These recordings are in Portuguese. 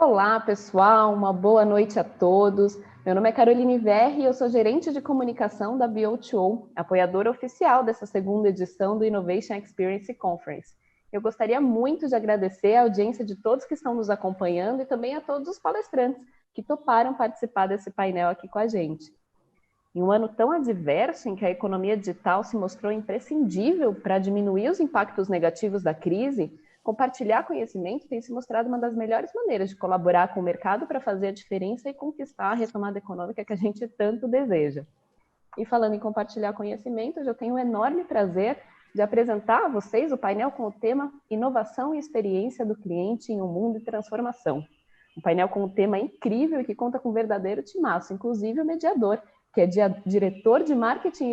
Olá, pessoal, uma boa noite a todos. Meu nome é Caroline Verri e eu sou gerente de comunicação da BO2O, apoiadora oficial dessa segunda edição do Innovation Experience Conference. Eu gostaria muito de agradecer a audiência de todos que estão nos acompanhando e também a todos os palestrantes que toparam participar desse painel aqui com a gente. Em um ano tão adverso, em que a economia digital se mostrou imprescindível para diminuir os impactos negativos da crise, compartilhar conhecimento tem se mostrado uma das melhores maneiras de colaborar com o mercado para fazer a diferença e conquistar a retomada econômica que a gente tanto deseja. E falando em compartilhar conhecimento, eu tenho um enorme prazer de apresentar a vocês o painel com o tema Inovação e Experiência do Cliente em um Mundo de Transformação. Um painel com um tema incrível e que conta com um verdadeiro timaço, inclusive o mediador, que é diretor de Marketing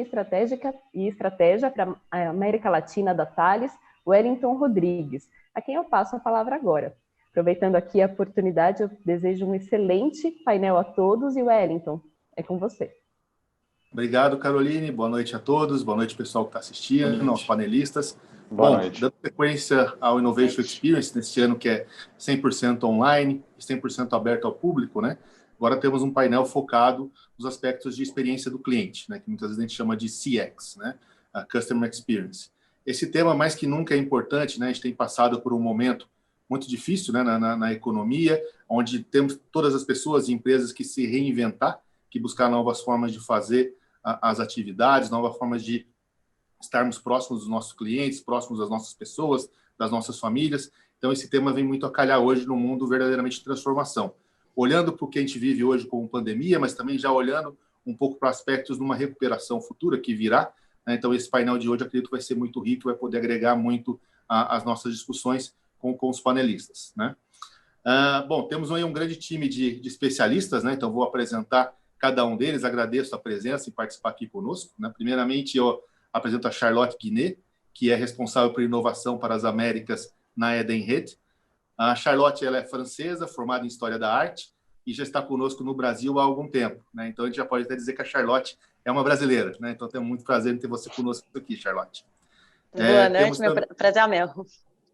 e Estratégia para a América Latina da Thales, Wellington Rodrigues, a quem eu passo a palavra agora. Aproveitando aqui a oportunidade, eu desejo um excelente painel a todos e Wellington, é com você. Obrigado, Caroline. Boa noite a todos. Boa noite, pessoal que está assistindo, aos panelistas. Boa noite. Dando sequência ao Innovation Experience, neste ano que é 100% online, 100% aberto ao público, né? Agora temos um painel focado nos aspectos de experiência do cliente, né? Que muitas vezes a gente chama de CX, né? A Customer Experience. Esse tema, mais que nunca, é importante, né? A gente tem passado por um momento muito difícil, né? na economia, onde temos todas as pessoas e empresas que se reinventar, que buscar novas formas de fazer as atividades, novas formas de estarmos próximos dos nossos clientes, próximos das nossas pessoas, das nossas famílias. Então, esse tema vem muito a calhar hoje no mundo verdadeiramente de transformação. Olhando para o que a gente vive hoje como pandemia, mas também já olhando um pouco para aspectos de uma recuperação futura que virá, né? Então, esse painel de hoje, eu acredito que vai ser muito rico, vai poder agregar muito às nossas discussões com os panelistas, né? Bom, temos aí um grande time de especialistas, né? Então, vou apresentar cada um deles. Agradeço a presença e participar aqui conosco, né? Primeiramente, eu apresento a Charlotte Guinet, que é responsável por inovação para as Américas na Edenred. A Charlotte, ela é francesa, formada em História da Arte, e já está conosco no Brasil há algum tempo, né? Então, a gente já pode até dizer que a Charlotte é uma brasileira, né? Então, tenho muito prazer em ter você conosco aqui, Charlotte. Boa noite, meu prazer é meu.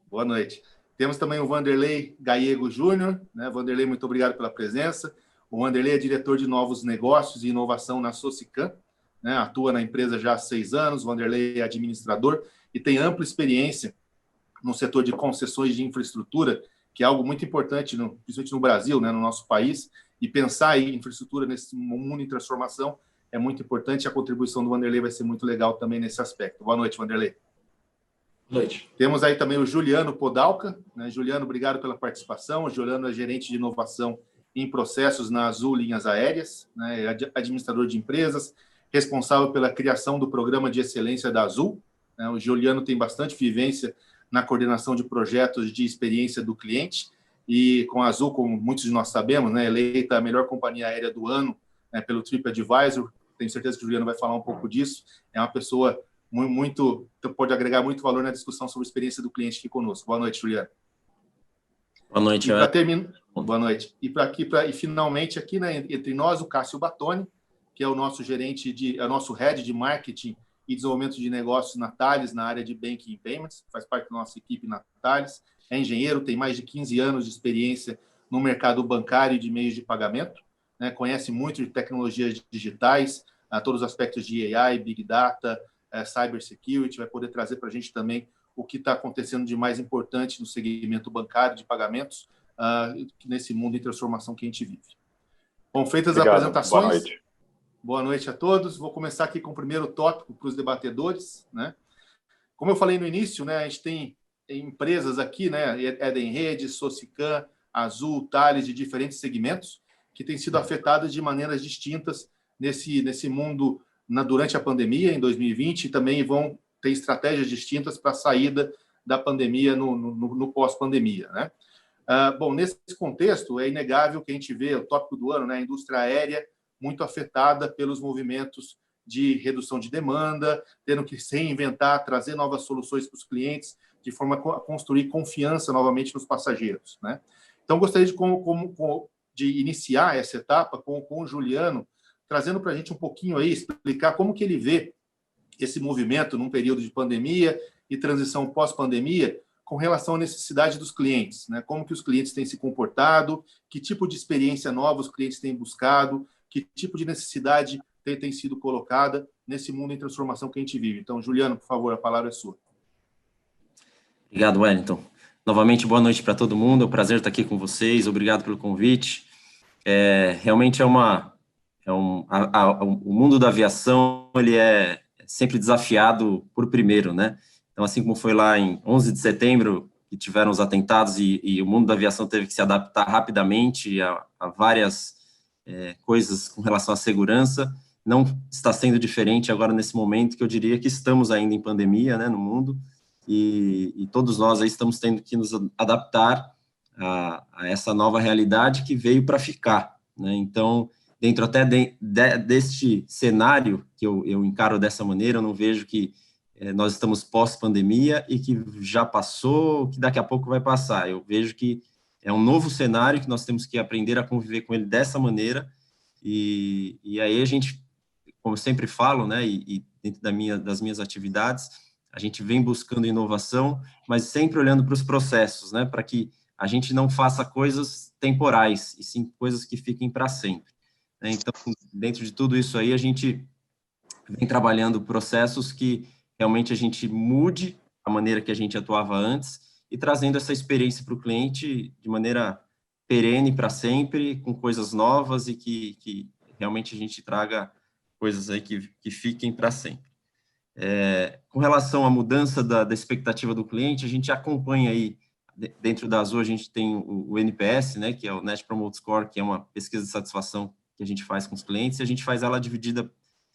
Boa noite. Temos também o Vanderlei Gallego Júnior, né? Vanderlei, muito obrigado pela presença. O Vanderlei é diretor de novos negócios e inovação na Socicam, né? Atua na empresa já há 6 anos. O Vanderlei é administrador e tem ampla experiência no setor de concessões de infraestrutura, que é algo muito importante, principalmente no Brasil, né? No nosso país. E pensar em infraestrutura nesse mundo em transformação é muito importante. A contribuição do Vanderlei vai ser muito legal também nesse aspecto. Boa noite, Vanderlei. Boa noite. Temos aí também o Juliano Podalca, né? Juliano, obrigado pela participação. O Juliano é gerente de inovação em processos na Azul Linhas Aéreas, né? É administrador de empresas, responsável pela criação do programa de excelência da Azul, né? O Juliano tem bastante vivência na coordenação de projetos de experiência do cliente e com a Azul, como muitos de nós sabemos, né? Eleita a melhor companhia aérea do ano, né? Pelo TripAdvisor. Tenho certeza que o Juliano vai falar um pouco disso. É uma pessoa muito pode agregar muito valor na discussão sobre a experiência do cliente aqui conosco. Boa noite, Juliano. Boa noite. E para terminar, boa noite. E finalmente aqui, né, entre nós, o Cássio Battoni, que é o nosso é o nosso head de marketing e desenvolvimento de negócios na Thales, na área de Banking and Payments, faz parte da nossa equipe na Thales. É engenheiro, tem mais de 15 anos de experiência no mercado bancário e de meios de pagamento, né? Conhece muito de tecnologias digitais, todos os aspectos de AI, Big Data, Cybersecurity, vai poder trazer para a gente também o que está acontecendo de mais importante no segmento bancário de pagamentos, nesse mundo em transformação que a gente vive. Bom, feitas as apresentações, boa noite a todos. Vou começar aqui com o primeiro tópico para os debatedores, né? Como eu falei no início, né, a gente tem empresas aqui, né, Edenred, Socicam, Azul, Thales, de diferentes segmentos, que têm sido afetadas de maneiras distintas nesse mundo durante a pandemia, em 2020, e também vão ter estratégias distintas para a saída da pandemia no pós-pandemia, né? Bom, nesse contexto, é inegável que a gente vê o tópico do ano, né, a indústria aérea muito afetada pelos movimentos de redução de demanda, tendo que se reinventar, trazer novas soluções para os clientes, de forma a construir confiança novamente nos passageiros, né? Então, gostaria de iniciar essa etapa com o Juliano, trazendo para a gente um pouquinho aí, explicar como que ele vê esse movimento num período de pandemia e transição pós-pandemia, com relação à necessidade dos clientes, né? Como que os clientes têm se comportado, que tipo de experiência nova os clientes têm buscado, que tipo de necessidade tem sido colocada nesse mundo em transformação que a gente vive. Então, Juliano, por favor, a palavra é sua. Obrigado, Wellington. Novamente, boa noite para todo mundo. É um prazer estar aqui com vocês. Obrigado pelo convite. Realmente o mundo da aviação ele é sempre desafiado por primeiro, né? Então, assim como foi lá em 11 de setembro, que tiveram os atentados e o mundo da aviação teve que se adaptar rapidamente a várias coisas com relação à segurança, não está sendo diferente agora nesse momento que eu diria que estamos ainda em pandemia, né, no mundo, e todos nós aí estamos tendo que nos adaptar a essa nova realidade que veio para ficar, né? Então, dentro até deste cenário que eu encaro dessa maneira, eu não vejo que nós estamos pós-pandemia e que já passou, que daqui a pouco vai passar. Eu vejo que é um novo cenário que nós temos que aprender a conviver com ele dessa maneira, e aí a gente, como eu sempre falo, né, e dentro das minhas atividades, a gente vem buscando inovação, mas sempre olhando para os processos, né, para que a gente não faça coisas temporais, e sim coisas que fiquem para sempre. Então, dentro de tudo isso aí, a gente vem trabalhando processos que realmente a gente mude a maneira que a gente atuava antes e trazendo essa experiência para o cliente de maneira perene para sempre, com coisas novas e que realmente a gente traga coisas aí que fiquem para sempre. Com relação à mudança da expectativa do cliente, a gente acompanha aí, dentro da Azul, a gente tem o NPS, né, que é o Net Promote Score, que é uma pesquisa de satisfação que a gente faz com os clientes, e a gente faz ela dividida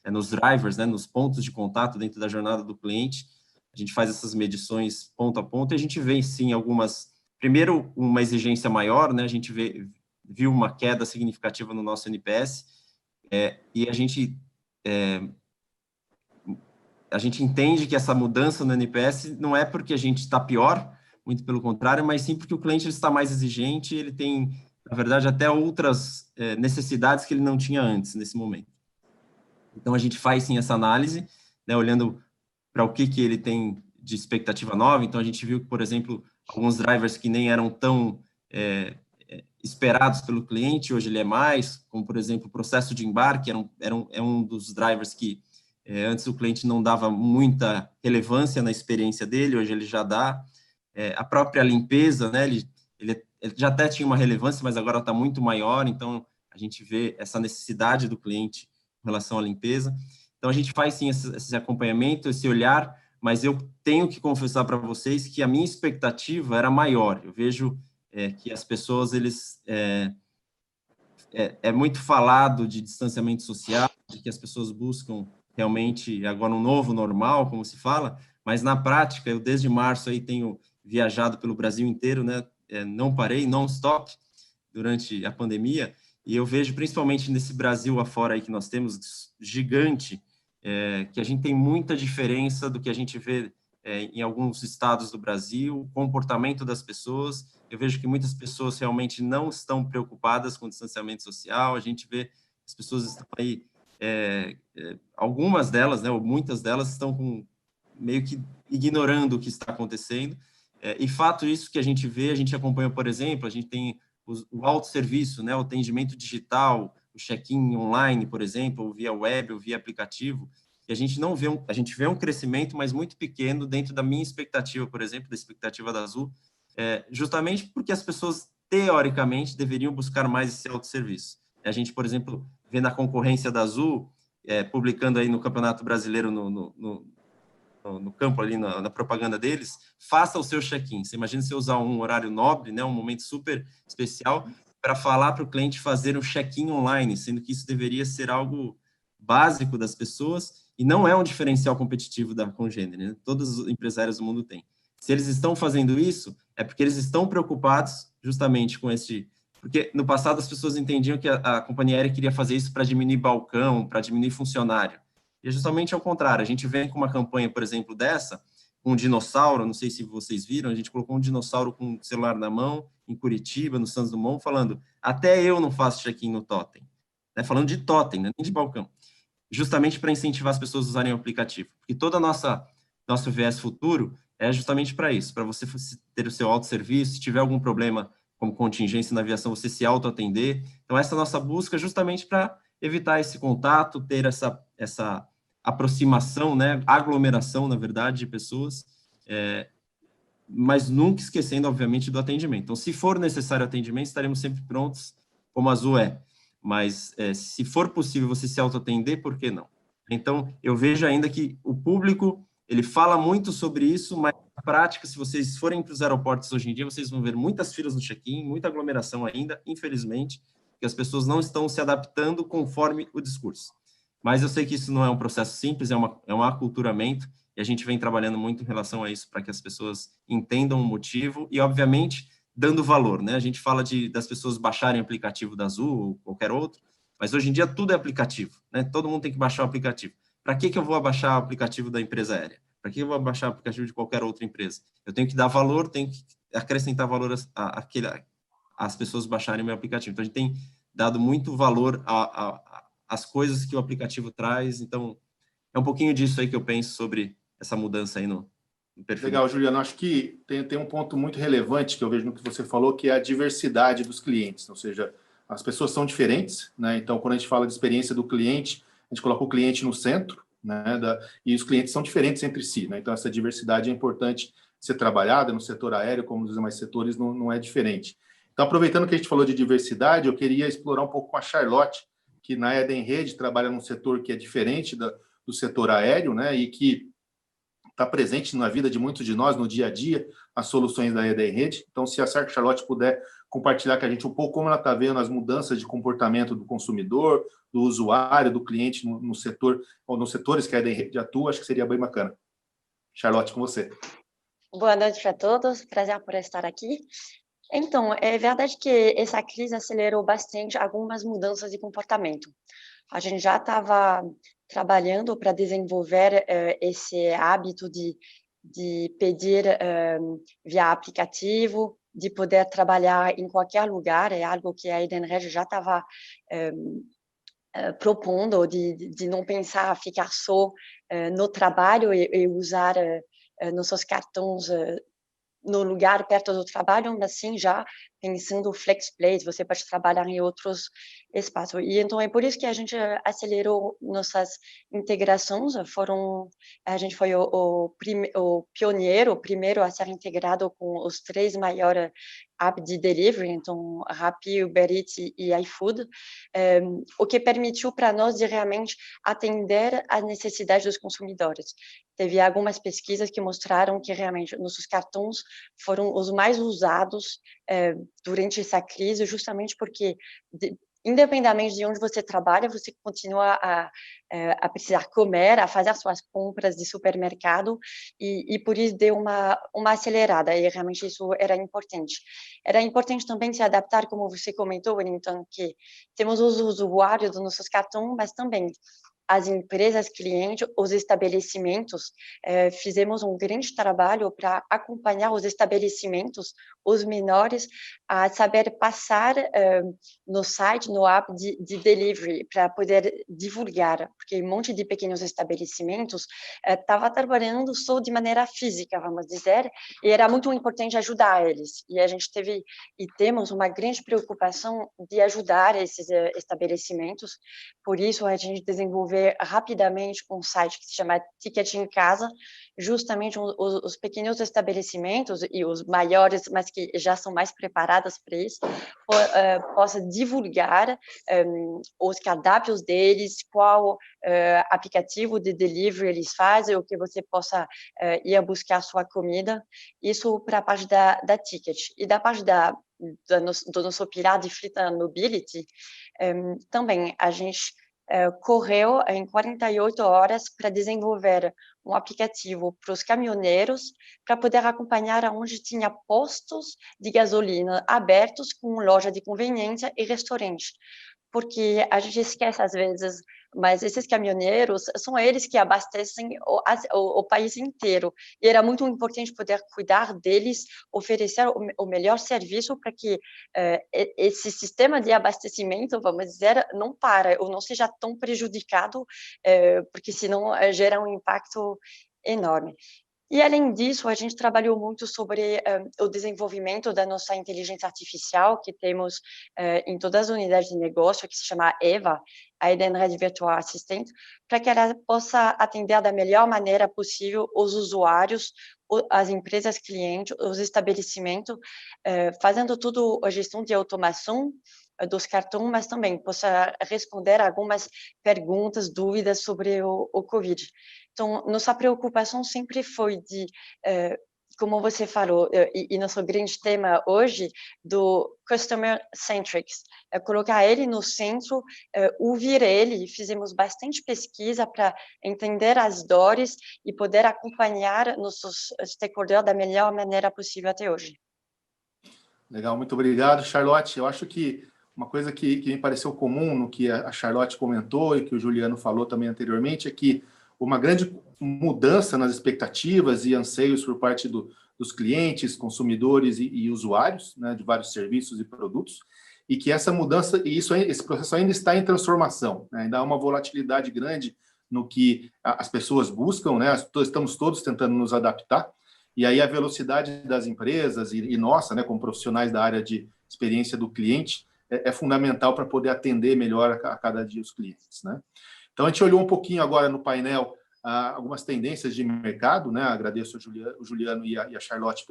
nos drivers, né, nos pontos de contato dentro da jornada do cliente. A gente faz essas medições ponto a ponto, e a gente vê, sim, primeiro, uma exigência maior, né, a gente viu uma queda significativa no nosso NPS, e a gente entende que essa mudança no NPS não é porque a gente está pior, muito pelo contrário, mas sim porque o cliente está mais exigente, ele tem, na verdade, até outras necessidades que ele não tinha antes, nesse momento. Então, a gente faz, sim, essa análise, né, olhando para o que ele tem de expectativa nova. Então, a gente viu que, por exemplo, alguns drivers que nem eram tão esperados pelo cliente, hoje ele é mais, como, por exemplo, o processo de embarque, é um dos drivers que antes o cliente não dava muita relevância na experiência dele, hoje ele já dá. A própria limpeza, né, ele já até tinha uma relevância, mas agora está muito maior, então a gente vê essa necessidade do cliente em relação à limpeza. Então, a gente faz, sim, esse acompanhamento, esse olhar, mas eu tenho que confessar para vocês que a minha expectativa era maior. Eu vejo que as pessoas, é muito falado de distanciamento social, de que as pessoas buscam realmente agora um novo normal, como se fala, mas na prática, eu desde março aí tenho viajado pelo Brasil inteiro, né? Não parei, non-stop, durante a pandemia, e eu vejo principalmente nesse Brasil afora aí que nós temos, gigante, que a gente tem muita diferença do que a gente vê em alguns estados do Brasil, o comportamento das pessoas. Eu vejo que muitas pessoas realmente não estão preocupadas com o distanciamento social, a gente vê que as pessoas estão aí, algumas delas, né, ou muitas delas estão meio que ignorando o que está acontecendo, e fato isso que a gente acompanha, por exemplo, a gente tem o autosserviço, né, o atendimento digital, o check-in online, por exemplo, ou via web, ou via aplicativo, e a gente não vê a gente vê um crescimento, mas muito pequeno dentro da minha expectativa, por exemplo, da expectativa da Azul, justamente porque as pessoas, teoricamente, deveriam buscar mais esse autosserviço. A gente, por exemplo, vê na concorrência da Azul, publicando aí no Campeonato Brasileiro, no campo ali, na propaganda deles, faça o seu check-in. Você imagina se usar um horário nobre, né, um momento super especial, para falar para o cliente fazer um check-in online, sendo que isso deveria ser algo básico das pessoas e não é um diferencial competitivo da Congênere, né? Todos os empresários do mundo têm. Se eles estão fazendo isso, é porque eles estão preocupados justamente com porque no passado as pessoas entendiam que a companhia aérea queria fazer isso para diminuir balcão, para diminuir funcionário. E é justamente ao contrário. A gente vem com uma campanha, por exemplo, dessa, com um dinossauro, não sei se vocês viram, a gente colocou um dinossauro com o celular na mão, em Curitiba, no Santos Dumont, falando, até eu não faço check-in no Totem. Né? Falando de Totem, né? Nem de balcão. Justamente para incentivar as pessoas a usarem o aplicativo. Porque todo nosso viés futuro é justamente para isso, para você ter o seu autosserviço, se tiver algum problema como contingência na aviação, você se autoatender. Então, essa é a nossa busca justamente para evitar esse contato, ter essa aproximação, né, aglomeração, na verdade, de pessoas, mas nunca esquecendo, obviamente, do atendimento. Então, se for necessário atendimento, estaremos sempre prontos, como a Azul é. Mas, se for possível você se autoatender, por que não? Então, eu vejo ainda que o público, ele fala muito sobre isso, mas na prática, se vocês forem para os aeroportos hoje em dia, vocês vão ver muitas filas no check-in, muita aglomeração ainda, infelizmente, porque as pessoas não estão se adaptando conforme o discurso. Mas eu sei que isso não é um processo simples, é um aculturamento, e a gente vem trabalhando muito em relação a isso, para que as pessoas entendam o motivo e, obviamente, dando valor, né? A gente fala das pessoas baixarem o aplicativo da Azul ou qualquer outro, mas hoje em dia tudo é aplicativo, né? Todo mundo tem que baixar o aplicativo. Para que eu vou abaixar o aplicativo da empresa aérea? Para que eu vou abaixar o aplicativo de qualquer outra empresa? Eu tenho que dar valor, tenho que acrescentar valor às pessoas baixarem meu aplicativo. Então, a gente tem dado muito valor às coisas que o aplicativo traz. Então, é um pouquinho disso aí que eu penso sobre essa mudança aí no perfil. Legal, Juliano. Acho que tem um ponto muito relevante que eu vejo no que você falou, que é a diversidade dos clientes. Ou seja, as pessoas são diferentes, né? Então, quando a gente fala de experiência do cliente, a gente coloca o cliente no centro, né? E os clientes são diferentes entre si, né? Então, essa diversidade é importante ser trabalhada no setor aéreo, como nos demais setores, não é diferente. Então, aproveitando que a gente falou de diversidade, eu queria explorar um pouco com a Charlotte, que na Edenred trabalha num setor que é diferente do setor aéreo, né? E que está presente na vida de muitos de nós, no dia a dia, as soluções da Edenred. Então, se a Charlotte puder compartilhar com a gente um pouco como ela está vendo as mudanças de comportamento do consumidor, do usuário, do cliente no setor, ou nos setores que a Edenred atua, acho que seria bem bacana. Charlotte, com você. Boa noite para todos, prazer por estar aqui. Então, é verdade que essa crise acelerou bastante algumas mudanças de comportamento. A gente já estava trabalhando para desenvolver esse hábito de pedir via aplicativo, de poder trabalhar em qualquer lugar, é algo que a Edenred já estava propondo, de não pensar ficar só no trabalho e usar nossos cartões no lugar perto do trabalho, mas sim já pensando flex-place, você pode trabalhar em outros espaços. E então é por isso que a gente acelerou nossas integrações. A gente foi o pioneiro, o primeiro a ser integrado com os 3 maiores apps de delivery, então Rappi, Uber Eats e iFood, o que permitiu para nós de realmente atender às necessidades dos consumidores. Teve algumas pesquisas que mostraram que realmente nossos cartões foram os mais usados durante essa crise, justamente porque, independamente de onde você trabalha, você continua a precisar comer, a fazer suas compras de supermercado, e por isso deu uma acelerada, e realmente isso era importante. Era importante também se adaptar, como você comentou, Wellington, que temos os usuários dos nossos cartões, mas também as empresas clientes, os estabelecimentos, fizemos um grande trabalho para acompanhar os estabelecimentos, os menores, a saber passar no site, no app de delivery, para poder divulgar, porque um monte de pequenos estabelecimentos estava trabalhando só de maneira física, vamos dizer, e era muito importante ajudar eles. E a gente teve e temos uma grande preocupação de ajudar esses estabelecimentos, por isso a gente desenvolveu rapidamente um site que se chama Ticket em Casa, justamente os pequenos estabelecimentos e os maiores, mas que já são mais preparados para isso, possa divulgar os cardápios deles, qual aplicativo de delivery eles fazem, o que você possa ir buscar sua comida. Isso para a parte da Ticket. E da parte do nosso pilar de Fleet and Mobility, também a gente correu em 48 horas para desenvolver um aplicativo para os caminhoneiros, para poder acompanhar aonde tinha postos de gasolina abertos com loja de conveniência e restaurante. Porque a gente esquece às vezes, mas esses caminhoneiros são eles que abastecem o país inteiro. E era muito importante poder cuidar deles, oferecer o melhor serviço para que esse sistema de abastecimento, vamos dizer, não para, ou não seja tão prejudicado, porque senão gera um impacto enorme. E, além disso, a gente trabalhou muito sobre o desenvolvimento da nossa inteligência artificial, que temos em todas as unidades de negócio, que se chama EVA, a Edenred Virtual Assistant, para que ela possa atender da melhor maneira possível os usuários, as empresas clientes, os estabelecimentos, fazendo tudo a gestão de automação dos cartões, mas também possa responder algumas perguntas, dúvidas sobre o Covid. Então, nossa preocupação sempre foi de, como você falou, e nosso grande tema hoje, do customer centrics, colocar ele no centro, ouvir ele, fizemos bastante pesquisa para entender as dores e poder acompanhar nossos stakeholders da melhor maneira possível até hoje. Legal, muito obrigado, Charlotte. Eu acho que uma coisa que me pareceu comum no que a Charlotte comentou e que o Juliano falou também anteriormente é que uma grande mudança nas expectativas e anseios por parte dos clientes, consumidores e usuários, né, de vários serviços e produtos, e que essa mudança, esse processo ainda está em transformação, né, ainda há uma volatilidade grande no que as pessoas buscam, né, estamos todos tentando nos adaptar, e aí a velocidade das empresas e nossa, né, como profissionais da área de experiência do cliente, é fundamental para poder atender melhor a cada dia os clientes, né? Então, a gente olhou um pouquinho agora no painel algumas tendências de mercado, né? Agradeço o Juliano e a Charlotte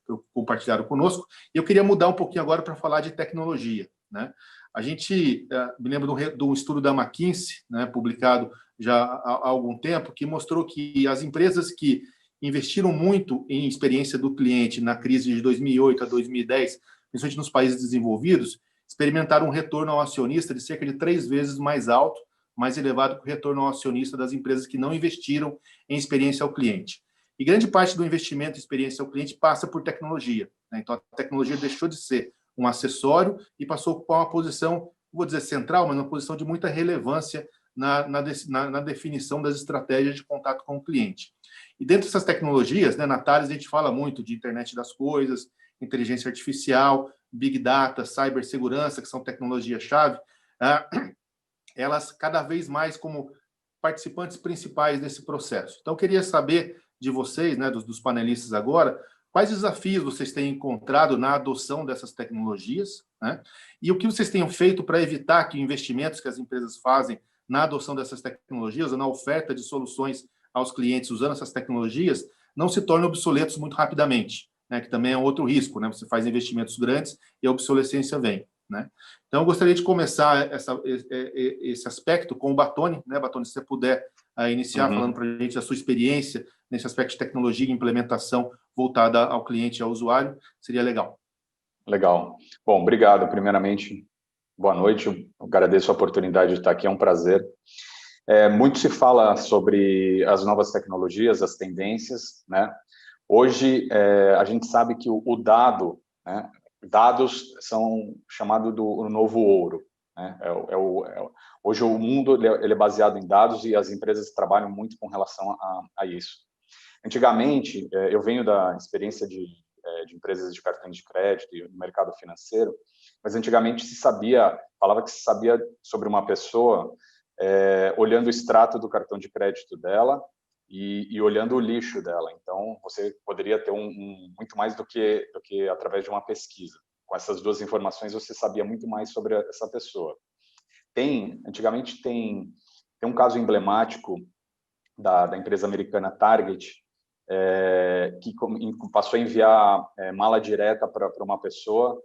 por compartilhar conosco. E eu queria mudar um pouquinho agora para falar de tecnologia, né? A gente me lembra de um estudo da McKinsey, né, publicado já há algum tempo, que mostrou que as empresas que investiram muito em experiência do cliente na crise de 2008 a 2010, principalmente nos países desenvolvidos, experimentaram um retorno ao acionista de cerca de 3 vezes mais alto, mais elevado que o retorno ao acionista das empresas que não investiram em experiência ao cliente. E grande parte do investimento em experiência ao cliente passa por tecnologia, né? Então, a tecnologia deixou de ser um acessório e passou a ocupar uma posição, vou dizer central, mas uma posição de muita relevância na definição das estratégias de contato com o cliente. E dentro dessas tecnologias, né, na Thales, a gente fala muito de internet das coisas, inteligência artificial, big data, cibersegurança, que são tecnologias-chave, elas cada vez mais como participantes principais desse processo. Então, eu queria saber de vocês, né, dos panelistas agora, quais desafios vocês têm encontrado na adoção dessas tecnologias, né? E o que vocês têm feito para evitar que investimentos que as empresas fazem na adoção dessas tecnologias, ou na oferta de soluções aos clientes usando essas tecnologias, não se tornem obsoletos muito rapidamente, né? Que também é um outro risco, né? Você faz investimentos grandes e a obsolescência vem, né? Então, eu gostaria de começar esse aspecto com o Batoni, né? Batoni, se você puder iniciar falando para a gente da sua experiência nesse aspecto de tecnologia e implementação voltada ao cliente e ao usuário, seria legal. Legal. Bom, obrigado. Primeiramente, boa noite. Eu agradeço a oportunidade de estar aqui, é um prazer. Muito se fala sobre as novas tecnologias, as tendências, né? Hoje, a gente sabe que o dado, né? Dados são chamados do novo ouro, né? Hoje o mundo ele é baseado em dados e as empresas trabalham muito com relação a isso. Antigamente, eu venho da experiência de empresas de cartões de crédito e no mercado financeiro, mas antigamente falava que se sabia sobre uma pessoa olhando o extrato do cartão de crédito dela e olhando o lixo dela. Então, você poderia ter muito mais do que através de uma pesquisa. Com essas duas informações, você sabia muito mais sobre essa pessoa. Antigamente tem um caso emblemático da empresa americana Target, que passou a enviar mala direta para uma pessoa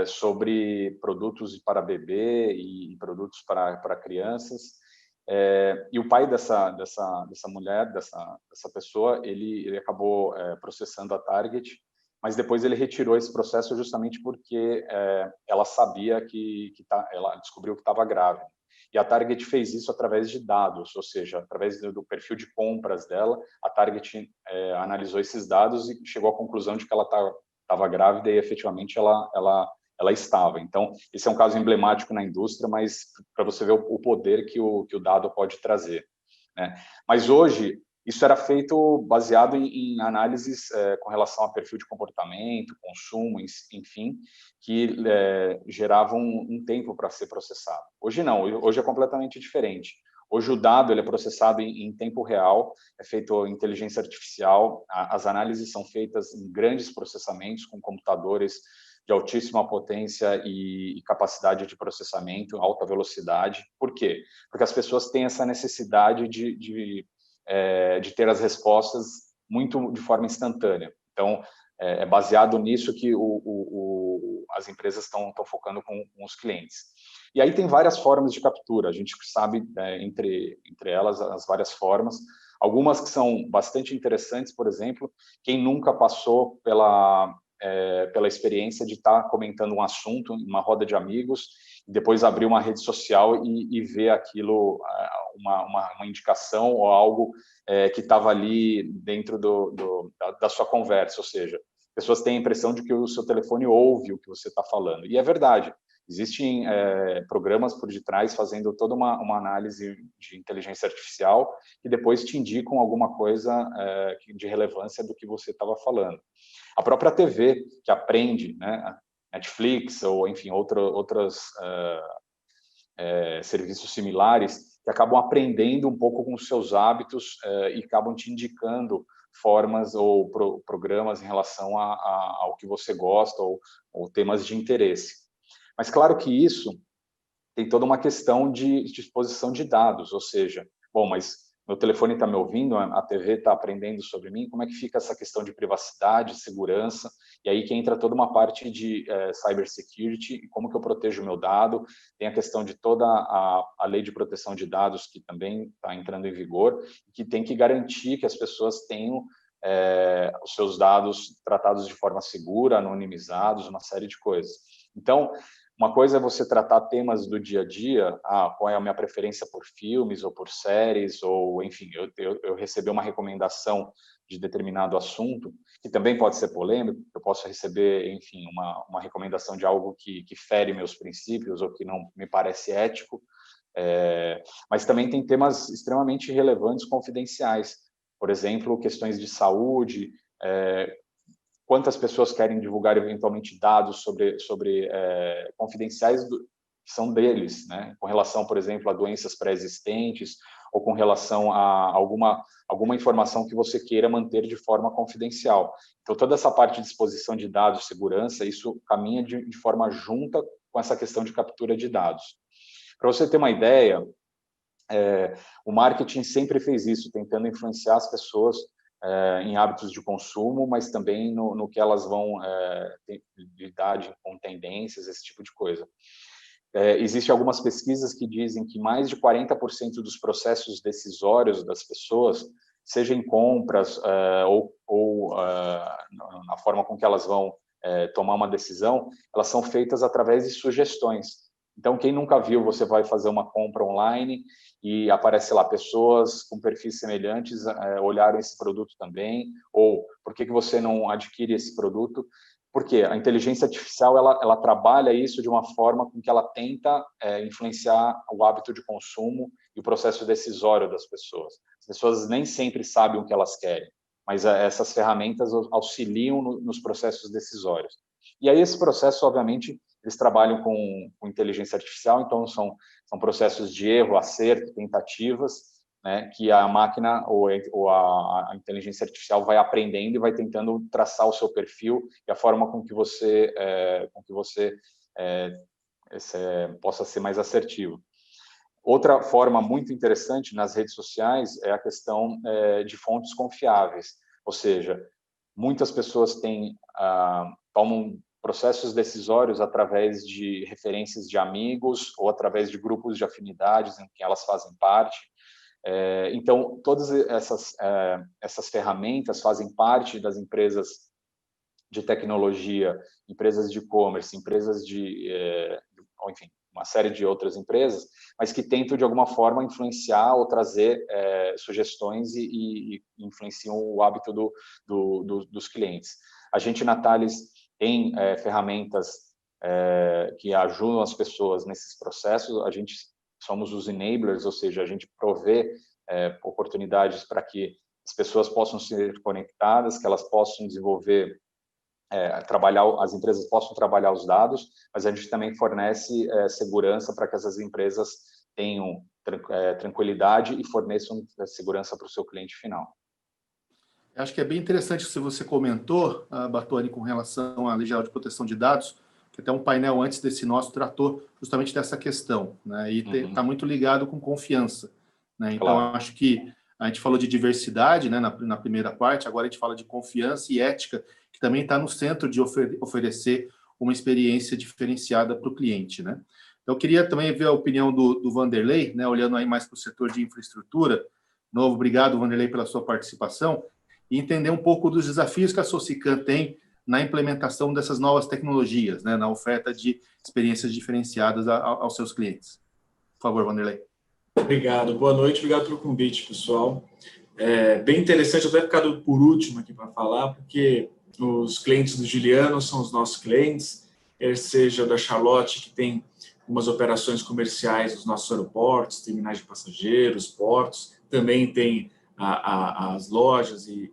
sobre produtos para bebê e produtos para crianças. E o pai dessa mulher, dessa pessoa, ele acabou processando a Target, mas depois ele retirou esse processo justamente porque ela sabia ela descobriu que estava grávida. E a Target fez isso através de dados, ou seja, através do perfil de compras dela, a Target analisou esses dados e chegou à conclusão de que ela estava grávida e efetivamente ela estava. Então, esse é um caso emblemático na indústria, mas para você ver o poder que o dado pode trazer, né? Mas hoje, isso era feito baseado em análises com relação a perfil de comportamento, consumo, enfim, que geravam um tempo para ser processado. Hoje não, hoje é completamente diferente. Hoje o dado ele é processado em tempo real, é feito inteligência artificial, as análises são feitas em grandes processamentos com computadores de altíssima potência e capacidade de processamento, alta velocidade. Por quê? Porque as pessoas têm essa necessidade de ter as respostas muito de forma instantânea. Então, é baseado nisso que as empresas estão focando com os clientes. E aí tem várias formas de captura, a gente sabe, entre elas, as várias formas. Algumas que são bastante interessantes, por exemplo, quem nunca passou pela experiência de estar comentando um assunto em uma roda de amigos, e depois abrir uma rede social e ver aquilo, uma indicação ou algo que estava ali dentro da sua conversa, ou seja, pessoas têm a impressão de que o seu telefone ouve o que você está falando, e é verdade. Existem programas por detrás fazendo toda uma análise de inteligência artificial que depois te indicam alguma coisa de relevância do que você estava falando. A própria TV, que aprende, né, Netflix ou, enfim, outros serviços similares, que acabam aprendendo um pouco com os seus hábitos e acabam te indicando formas ou programas em relação ao que você gosta ou temas de interesse. Mas claro que isso tem toda uma questão de exposição de dados, ou seja, bom, mas meu telefone está me ouvindo, a TV está aprendendo sobre mim, como é que fica essa questão de privacidade, segurança, e aí que entra toda uma parte de cybersecurity, como que eu protejo o meu dado, tem a questão de toda a lei de proteção de dados que também está entrando em vigor, que tem que garantir que as pessoas tenham os seus dados tratados de forma segura, anonimizados, uma série de coisas. Então, uma coisa é você tratar temas do dia a dia, qual é a minha preferência por filmes ou por séries, ou, enfim, eu receber uma recomendação de determinado assunto, que também pode ser polêmico, eu posso receber, enfim, uma recomendação de algo que fere meus princípios ou que não me parece ético, mas também tem temas extremamente relevantes, confidenciais, por exemplo, questões de saúde, quantas pessoas querem divulgar eventualmente dados sobre confidenciais que são deles, né? Com relação, por exemplo, a doenças pré-existentes ou com relação a alguma informação que você queira manter de forma confidencial. Então, toda essa parte de exposição de dados, segurança, isso caminha de forma junta com essa questão de captura de dados. Para você ter uma ideia, o marketing sempre fez isso, tentando influenciar as pessoas em hábitos de consumo, mas também no que elas vão lidar com tendências, esse tipo de coisa. Existem algumas pesquisas que dizem que mais de 40% dos processos decisórios das pessoas, seja em compras ou na forma com que elas vão tomar uma decisão, elas são feitas através de sugestões. Então, quem nunca viu, você vai fazer uma compra online e aparece lá pessoas com perfis semelhantes olharam esse produto também, ou por que você não adquire esse produto? Porque a inteligência artificial ela trabalha isso de uma forma com que ela tenta influenciar o hábito de consumo e o processo decisório das pessoas. As pessoas nem sempre sabem o que elas querem, mas essas ferramentas auxiliam nos processos decisórios. E aí esse processo, obviamente, eles trabalham com inteligência artificial, então são processos de erro, acerto, tentativas, né, que a máquina ou a inteligência artificial vai aprendendo e vai tentando traçar o seu perfil e a forma com que você possa ser mais assertivo. Outra forma muito interessante nas redes sociais é a questão de fontes confiáveis, ou seja, muitas pessoas tomam processos decisórios através de referências de amigos ou através de grupos de afinidades em que elas fazem parte. Então, todas essas ferramentas fazem parte das empresas de tecnologia, empresas de e-commerce, empresas enfim, uma série de outras empresas, mas que tentam, de alguma forma, influenciar ou trazer sugestões e influenciam o hábito dos clientes. A gente, na Thales, tem ferramentas que ajudam as pessoas nesses processos. A gente somos os enablers, ou seja, a gente provê oportunidades para que as pessoas possam ser conectadas, que elas possam desenvolver, as empresas possam trabalhar os dados, mas a gente também fornece segurança para que essas empresas tenham tranquilidade e forneçam segurança para o seu cliente final. Acho que é bem interessante se você comentou, Batoni, com relação à Lei Geral de Proteção de Dados, que até um painel antes desse nosso tratou justamente dessa questão, né? E está muito ligado com confiança, né? Então, Claro. acho que a gente falou de diversidade, né, na primeira parte, agora a gente fala de confiança e ética, que também está no centro de oferecer uma experiência diferenciada para o cliente, né? Então, eu queria também ver a opinião do Vanderlei, né, olhando aí mais para o setor de infraestrutura. De novo, obrigado, Vanderlei, pela sua participação, e entender um pouco dos desafios que a Socicam tem na implementação dessas novas tecnologias, né, na oferta de experiências diferenciadas aos seus clientes. Por favor, Vanderlei. Obrigado, boa noite, obrigado pelo convite, pessoal. Bem interessante, eu até ficado por último aqui para falar, porque os clientes do Juliano são os nossos clientes, quer seja da Charlotte, que tem umas operações comerciais nos nossos aeroportos, terminais de passageiros, portos, também tem as lojas e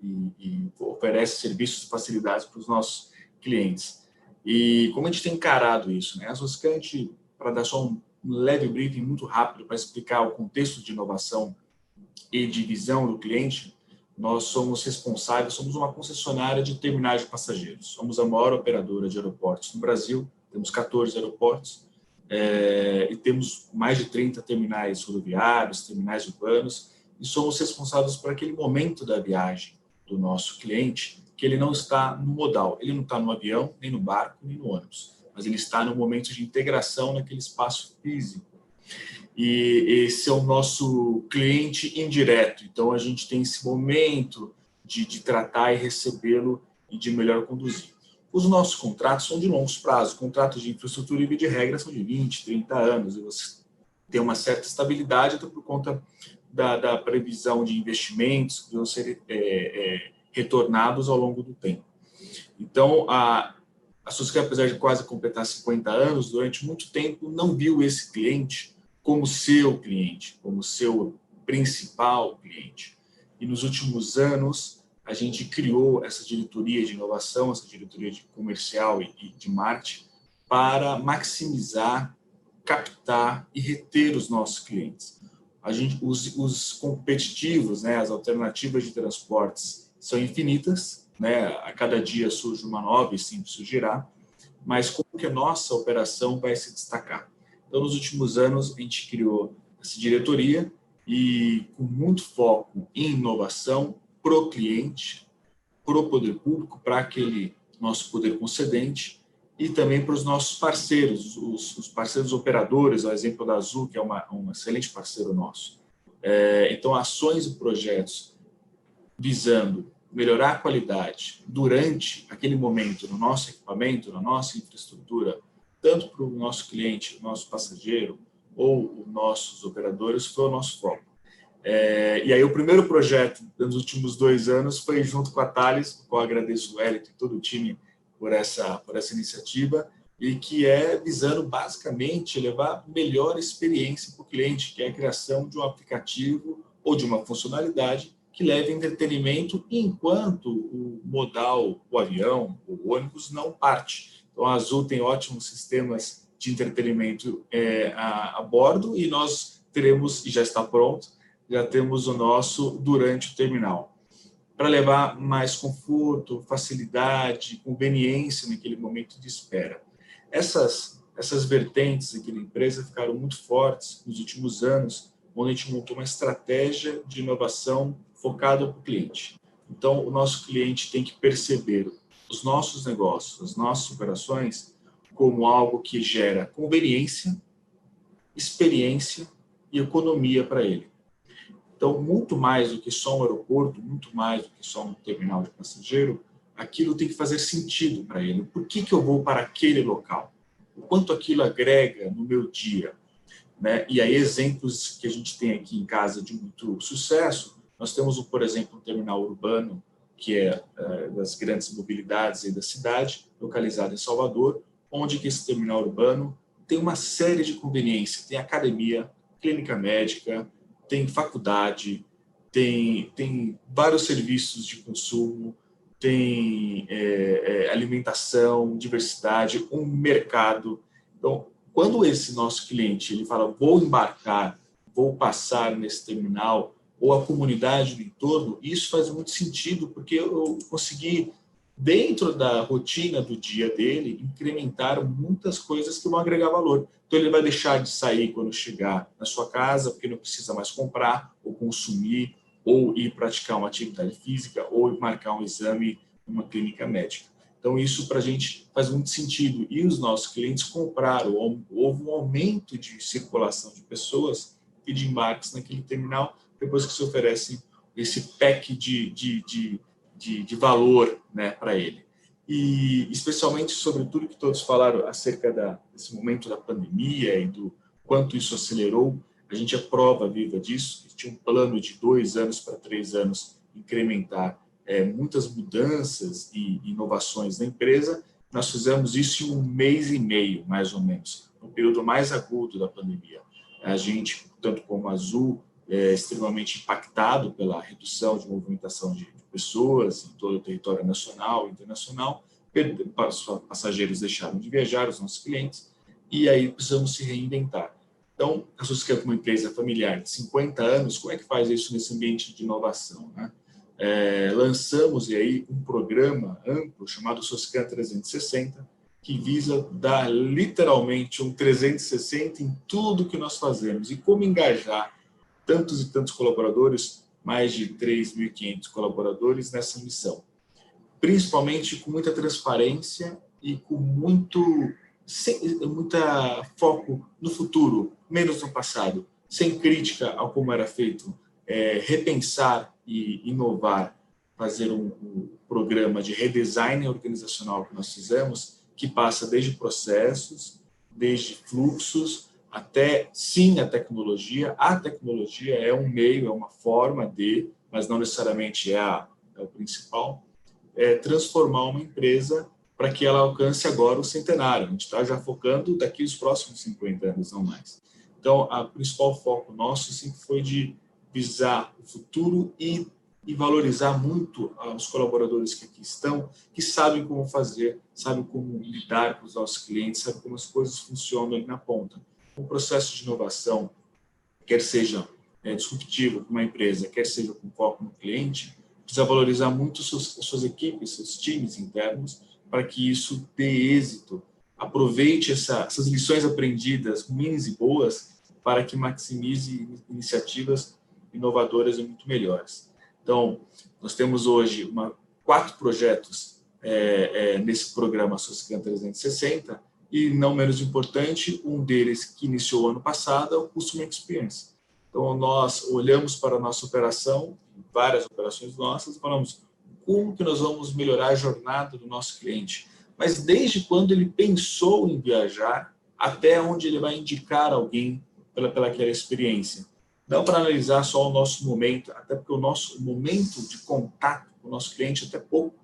oferece serviços e facilidades para os nossos clientes. E como a gente tem encarado isso, né? A Socicam, para dar só um leve briefing muito rápido para explicar o contexto de inovação e de visão do cliente, nós somos responsáveis, somos uma concessionária de terminais de passageiros. Somos a maior operadora de aeroportos no Brasil, temos 14 aeroportos e temos mais de 30 terminais rodoviários, terminais urbanos, e somos responsáveis por aquele momento da viagem do nosso cliente, que ele não está no modal, ele não está no avião, nem no barco, nem no ônibus, mas ele está no momento de integração naquele espaço físico. E esse é o nosso cliente indireto. Então, a gente tem esse momento de tratar e recebê-lo e de melhor conduzir. Os nossos contratos são de longos prazos. Contratos de infraestrutura e de regra são de 20, 30 anos. E você tem uma certa estabilidade até por conta da previsão de investimentos que vão ser retornados ao longo do tempo. Então, a Socicam, apesar de quase completar 50 anos, durante muito tempo não viu esse cliente como seu cliente, como seu principal cliente. E nos últimos anos, a gente criou essa diretoria de inovação, essa diretoria de comercial e de marketing para maximizar, captar e reter os nossos clientes. Os competitivos, né, as alternativas de transportes são infinitas, né, a cada dia surge uma nova e sempre surgirá, mas como que a nossa operação vai se destacar? Então, nos últimos anos, a gente criou essa diretoria e com muito foco em inovação pro cliente, pro poder público, para aquele nosso poder concedente e também para os nossos parceiros, os parceiros operadores, o exemplo da Azul, que é um excelente parceiro nosso. Então, ações e projetos visando melhorar a qualidade durante aquele momento no nosso equipamento, na nossa infraestrutura, tanto para o nosso cliente, o nosso passageiro ou os nossos operadores, foi o nosso foco. E aí o primeiro projeto nos últimos 2 anos foi junto com a Thales, com qual agradeço o Hélito e todo o time por essa iniciativa, e que é visando basicamente levar melhor experiência para o cliente, que é a criação de um aplicativo ou de uma funcionalidade que leve entretenimento enquanto o modal, o avião, o ônibus não parte. Então, a Azul tem ótimos sistemas de entretenimento a bordo e nós teremos, e já está pronto, já temos o nosso durante o terminal, para levar mais conforto, facilidade, conveniência naquele momento de espera. Essas vertentes aqui da empresa ficaram muito fortes nos últimos anos, onde a gente montou uma estratégia de inovação focada para o cliente. Então, o nosso cliente tem que perceber os nossos negócios, as nossas operações, como algo que gera conveniência, experiência e economia para ele. Então, muito mais do que só um aeroporto, muito mais do que só um terminal de passageiro, aquilo tem que fazer sentido para ele. Por que eu vou para aquele local? O quanto aquilo agrega no meu dia? Né? E aí, exemplos que a gente tem aqui em casa de muito sucesso, nós temos, por exemplo, um terminal urbano, que é das grandes mobilidades aí da cidade, localizado em Salvador, onde que esse terminal urbano tem uma série de conveniências, tem academia, clínica médica, tem faculdade, tem vários serviços de consumo, tem alimentação, diversidade, um mercado. Então, quando esse nosso cliente ele fala, vou embarcar, vou passar nesse terminal, ou a comunidade do entorno, isso faz muito sentido, porque eu consegui, dentro da rotina do dia dele, incrementar muitas coisas que vão agregar valor. Então, ele vai deixar de sair quando chegar na sua casa, porque não precisa mais comprar, ou consumir, ou ir praticar uma atividade física, ou marcar um exame em uma clínica médica. Então, isso para a gente faz muito sentido. E os nossos clientes compraram, houve um aumento de circulação de pessoas e de embarques naquele terminal, depois que se oferece esse pack de valor, né, para ele. E especialmente sobre tudo que todos falaram acerca desse momento da pandemia e do quanto isso acelerou, a gente é prova viva disso. A gente tinha um plano de 2 anos para 3 anos incrementar muitas mudanças e inovações na empresa. Nós fizemos isso em 1 mês e meio, mais ou menos, no período mais agudo da pandemia. A gente, tanto como a Azul, é extremamente impactado pela redução de movimentação de pessoas em todo o território nacional e internacional. Passageiros deixaram de viajar, os nossos clientes, e aí precisamos se reinventar. Então, a Soscan, como uma empresa familiar de 50 anos, como é que faz isso nesse ambiente de inovação, né? Lançamos aí um programa amplo chamado Soscan 360, que visa dar literalmente um 360 em tudo que nós fazemos. E como engajar tantos e tantos colaboradores, mais de 3.500 colaboradores nessa missão. Principalmente com muita transparência e com muita foco no futuro, menos no passado, sem crítica ao como era feito, repensar e inovar, fazer um programa de redesign organizacional que nós fizemos, que passa desde processos, desde fluxos, até, sim, a tecnologia. A tecnologia é um meio, é uma forma mas não necessariamente é o principal, transformar uma empresa para que ela alcance agora o centenário. A gente está já focando daqui os próximos 50 anos, não mais. Então, o principal foco nosso sempre foi de visar o futuro e valorizar muito os colaboradores que aqui estão, que sabem como fazer, sabem como lidar com os nossos clientes, sabem como as coisas funcionam ali na ponta. O processo de inovação, quer seja disruptivo para uma empresa, quer seja com foco no cliente, precisa valorizar muito suas equipes, seus times internos, para que isso dê êxito. Aproveite essas lições aprendidas, ruins e boas, para que maximize iniciativas inovadoras e muito melhores. Então, nós temos hoje 4 projetos nesse programa Soscan 360, e, não menos importante, um deles que iniciou ano passado é o Customer Experience. Então, nós olhamos para a nossa operação, várias operações nossas, e falamos como que nós vamos melhorar a jornada do nosso cliente. Mas desde quando ele pensou em viajar, até onde ele vai indicar alguém pela aquela experiência. Não para analisar só o nosso momento, até porque o nosso momento de contato com o nosso cliente é até pouco.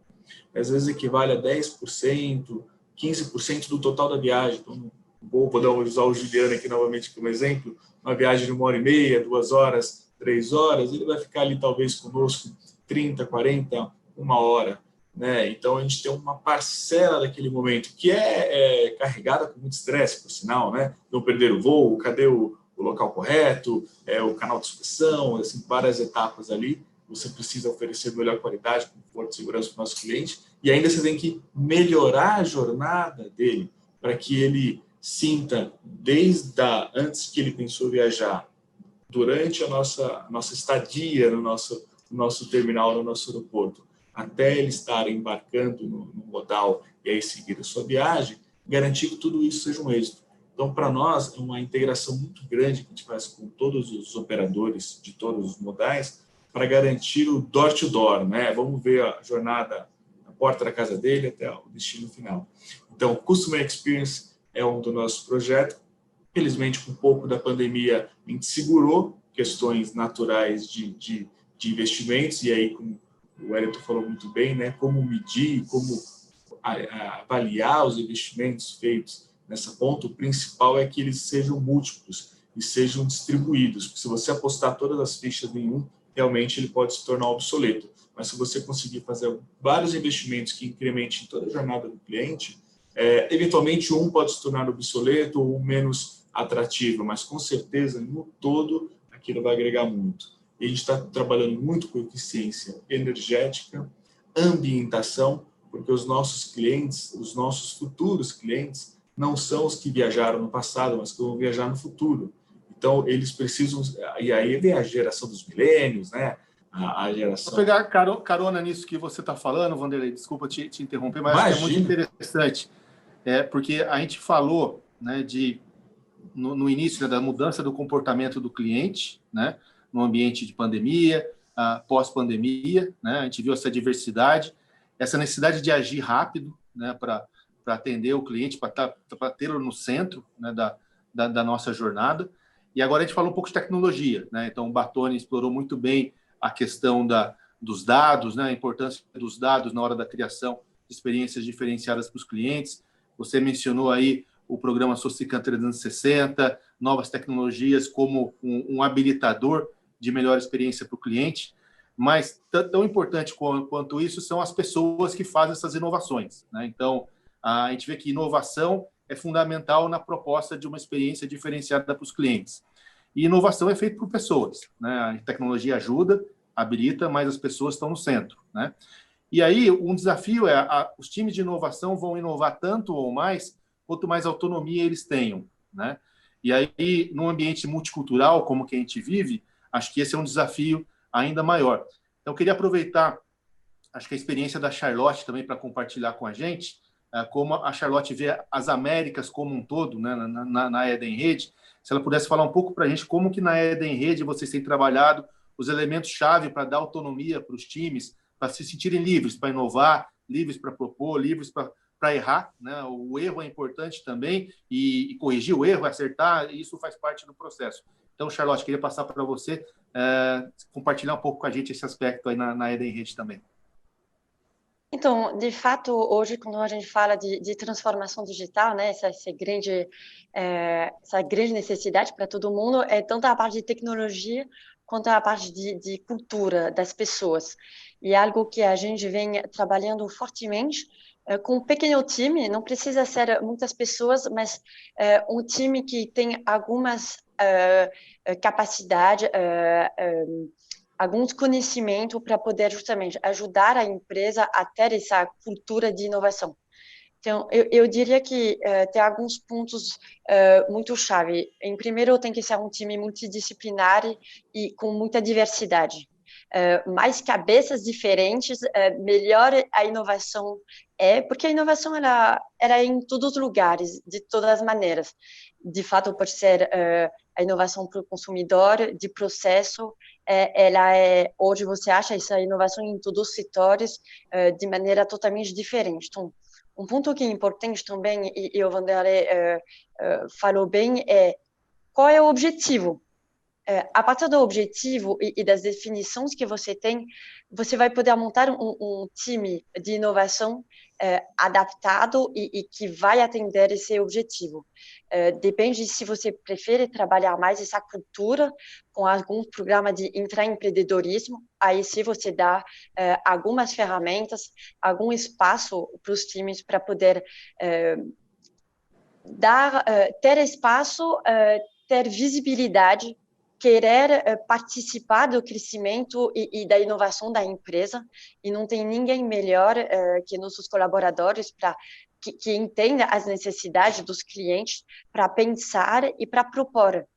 Às vezes equivale a 10%, 15% do total da viagem. Então, vou usar o Juliano aqui novamente como exemplo, uma viagem de 1h30, 2 horas, 3 horas, ele vai ficar ali talvez conosco 30, 40, 1 hora. Né? Então, a gente tem uma parcela daquele momento que é carregada com muito estresse, por sinal, né? Não perder o voo, cadê o local correto, o canal de inspeção, assim, várias etapas ali. Você precisa oferecer melhor qualidade, conforto e segurança para o nosso cliente, e ainda você tem que melhorar a jornada dele para que ele sinta, antes que ele pensou viajar, durante a nossa estadia no nosso terminal, no nosso aeroporto, até ele estar embarcando no modal e aí seguir a sua viagem, garantir que tudo isso seja um êxito. Então, para nós, é uma integração muito grande que a gente faz com todos os operadores de todos os modais para garantir o door-to-door, né? Vamos ver a jornada da porta da casa dele até o destino final. Então, Customer Experience é um dos nossos projetos. Felizmente, com um pouco da pandemia, a gente segurou questões naturais de investimentos, e aí, como o Wellington falou muito bem, né? Como medir, como avaliar os investimentos feitos nessa ponta. O principal é que eles sejam múltiplos e sejam distribuídos, porque se você apostar todas as fichas em um, realmente ele pode se tornar obsoleto. Mas se você conseguir fazer vários investimentos que incrementem toda a jornada do cliente, eventualmente um pode se tornar obsoleto ou menos atrativo, mas com certeza, no todo, aquilo vai agregar muito. E a gente está trabalhando muito com eficiência energética, ambientação, porque os nossos clientes, os nossos futuros clientes, não são os que viajaram no passado, mas que vão viajar no futuro. Então, eles precisam... E aí vem a geração dos milênios, né? A geração... Vou pegar carona nisso que você está falando, Vanderlei, desculpa te interromper, mas acho que é muito interessante, porque a gente falou, né, no início, né, da mudança do comportamento do cliente, né, no ambiente de pandemia, pós-pandemia, né, a gente viu essa diversidade, essa necessidade de agir rápido, né, para atender o cliente, para tê-lo no centro, né, da nossa jornada. E agora a gente falou um pouco de tecnologia, né? Então o Battoni explorou muito bem a questão dos dados, né? A importância dos dados na hora da criação de experiências diferenciadas para os clientes. Você mencionou aí o programa Socicam 360, novas tecnologias como um habilitador de melhor experiência para o cliente, mas tão importante quanto isso são as pessoas que fazem essas inovações, né? Então, a gente vê que inovação é fundamental na proposta de uma experiência diferenciada para os clientes. E inovação é feita por pessoas, né? A tecnologia ajuda, habilita, mas as pessoas estão no centro, né? E aí, um desafio os times de inovação vão inovar tanto ou mais, quanto mais autonomia eles tenham, né? E aí, num ambiente multicultural como que a gente vive, acho que esse é um desafio ainda maior. Então, eu queria aproveitar, acho que a experiência da Charlotte também para compartilhar com a gente, como a Charlotte vê as Américas como um todo, né, na Edenred. Se ela pudesse falar um pouco para a gente como que na Edenred vocês têm trabalhado os elementos-chave para dar autonomia para os times, para se sentirem livres para inovar, livres para propor, livres para errar, né? O erro é importante também, e corrigir o erro, acertar, isso faz parte do processo. Então, Charlotte, queria passar para você compartilhar um pouco com a gente esse aspecto aí na Edenred também. Então, de fato, hoje, quando a gente fala de transformação digital, né, essa grande necessidade para todo mundo, é tanto a parte de tecnologia quanto a parte de cultura das pessoas. E é algo que a gente vem trabalhando fortemente com um pequeno time, não precisa ser muitas pessoas, mas um time que tem algumas capacidades, alguns conhecimentos para poder justamente ajudar a empresa a ter essa cultura de inovação. Então, eu diria que tem alguns pontos muito chave. Em primeiro, tem que ser um time multidisciplinar e com muita diversidade. Mais cabeças diferentes, melhor a inovação porque a inovação ela é em todos os lugares, de todas as maneiras. De fato, pode ser a inovação para o consumidor, de processo, hoje você acha essa inovação em todos os setores de maneira totalmente diferente. Então, um ponto que é importante também, e o Vanderlei falou bem, qual é o objetivo? A partir do objetivo e das definições que você tem, você vai poder montar um time de inovação adaptado e que vai atender esse objetivo. Depende se você prefere trabalhar mais essa cultura com algum programa de intraempreendedorismo, aí sim você dá algumas ferramentas, algum espaço para os times para poder ter espaço, ter visibilidade, querer participar do crescimento e da inovação da empresa, e não tem ninguém melhor que nossos colaboradores que entenda as necessidades dos clientes para pensar e para propor.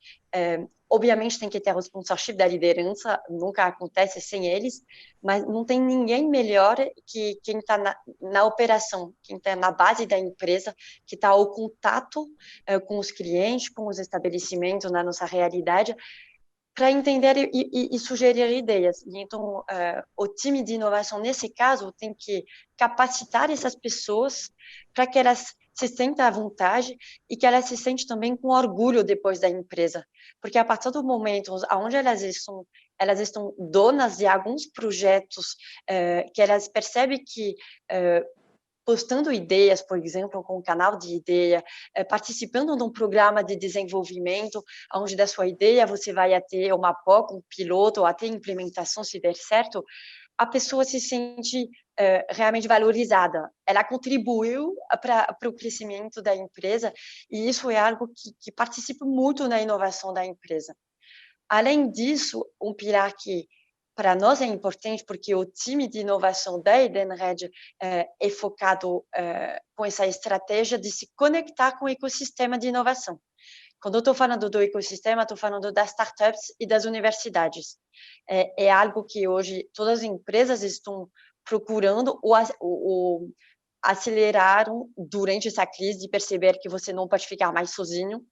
Obviamente tem que ter o sponsorship da liderança, nunca acontece sem eles, mas não tem ninguém melhor que quem está na operação, quem está na base da empresa, que está ao contato com os clientes, com os estabelecimentos na nossa realidade, para entender e sugerir ideias. Então, o time de inovação, nesse caso, tem que capacitar essas pessoas para que elas se sintam à vontade e que elas se sentem também com orgulho depois da empresa. Porque a partir do momento onde elas estão donas de alguns projetos que elas percebem que postando ideias, por exemplo, com um canal de ideia, participando de um programa de desenvolvimento, onde da sua ideia você vai ter uma POC, um piloto, ou até implementação, se der certo, a pessoa se sente realmente valorizada. Ela contribuiu para o crescimento da empresa, e isso é algo que participa muito na inovação da empresa. Além disso, um pilar que para nós é importante, porque o time de inovação da Edenred é focado com essa estratégia de se conectar com o ecossistema de inovação. Quando eu estou falando do ecossistema, estou falando das startups e das universidades. É algo que hoje todas as empresas estão procurando ou aceleraram durante essa crise de perceber que você não pode ficar mais sozinho.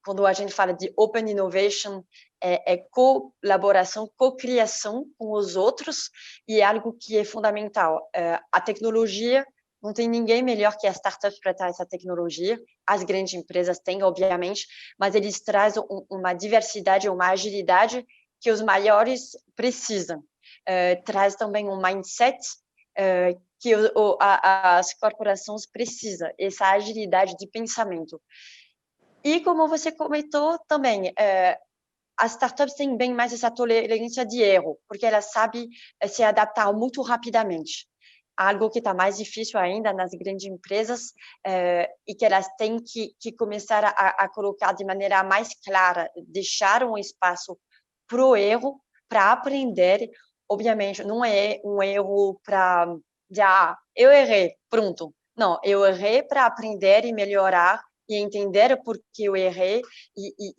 Quando a gente fala de Open Innovation, é colaboração, cocriação com os outros, e é algo que é fundamental. A tecnologia, não tem ninguém melhor que as startups para dar essa tecnologia. As grandes empresas têm, obviamente, mas eles trazem uma diversidade, uma agilidade que os maiores precisam. Traz também um mindset que as corporações precisam, essa agilidade de pensamento. E como você comentou também, as startups têm bem mais essa tolerância de erro, porque elas sabem se adaptar muito rapidamente. Algo que está mais difícil ainda nas grandes empresas e que elas têm que começar a colocar de maneira mais clara, deixar um espaço para o erro, para aprender. Obviamente, não é um erro para eu errei, pronto. Não, eu errei para aprender e melhorar e entender por que eu errei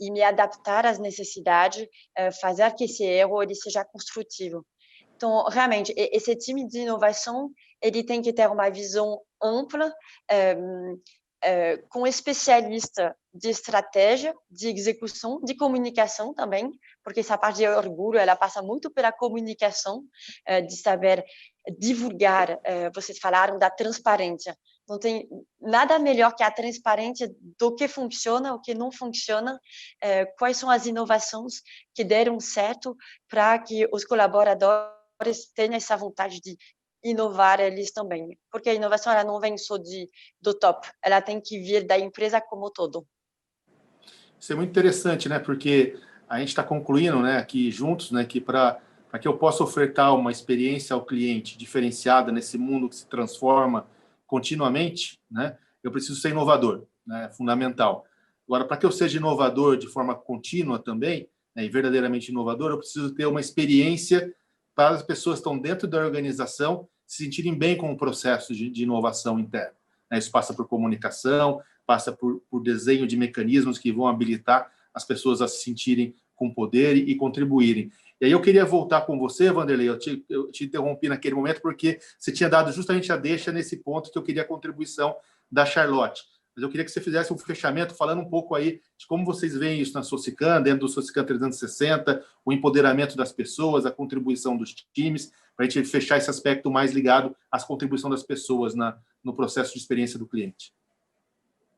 e me adaptar às necessidades, fazer que esse erro ele seja construtivo. Então, realmente, esse time de inovação ele tem que ter uma visão ampla, com especialista de estratégia, de execução, de comunicação também, porque essa parte de orgulho ela passa muito pela comunicação, de saber divulgar. Vocês falaram da transparência. Não tem nada melhor que a transparência do que funciona, o que não funciona, quais são as inovações que deram certo para que os colaboradores tenham essa vontade de inovar eles também, porque a inovação ela não vem só do top, ela tem que vir da empresa como todo. Isso é muito interessante, né? Porque a gente está concluindo, né, aqui juntos, né, que para que eu possa ofertar uma experiência ao cliente diferenciada nesse mundo que se transforma continuamente, né, eu preciso ser inovador, né? É fundamental. Agora, para que eu seja inovador de forma contínua também, né, e verdadeiramente inovador, eu preciso ter uma experiência para as pessoas que estão dentro da organização se sentirem bem com o processo de inovação interna. Isso passa por comunicação, passa por desenho de mecanismos que vão habilitar as pessoas a se sentirem com poder e contribuírem. E aí eu queria voltar com você, Vanderlei, eu te interrompi naquele momento porque você tinha dado justamente a deixa nesse ponto que eu queria a contribuição da Charlotte. Mas eu queria que você fizesse um fechamento falando um pouco aí de como vocês veem isso na Socicam, dentro do Socicam 360, o empoderamento das pessoas, a contribuição dos times, para a gente fechar esse aspecto mais ligado à contribuição das pessoas no processo de experiência do cliente.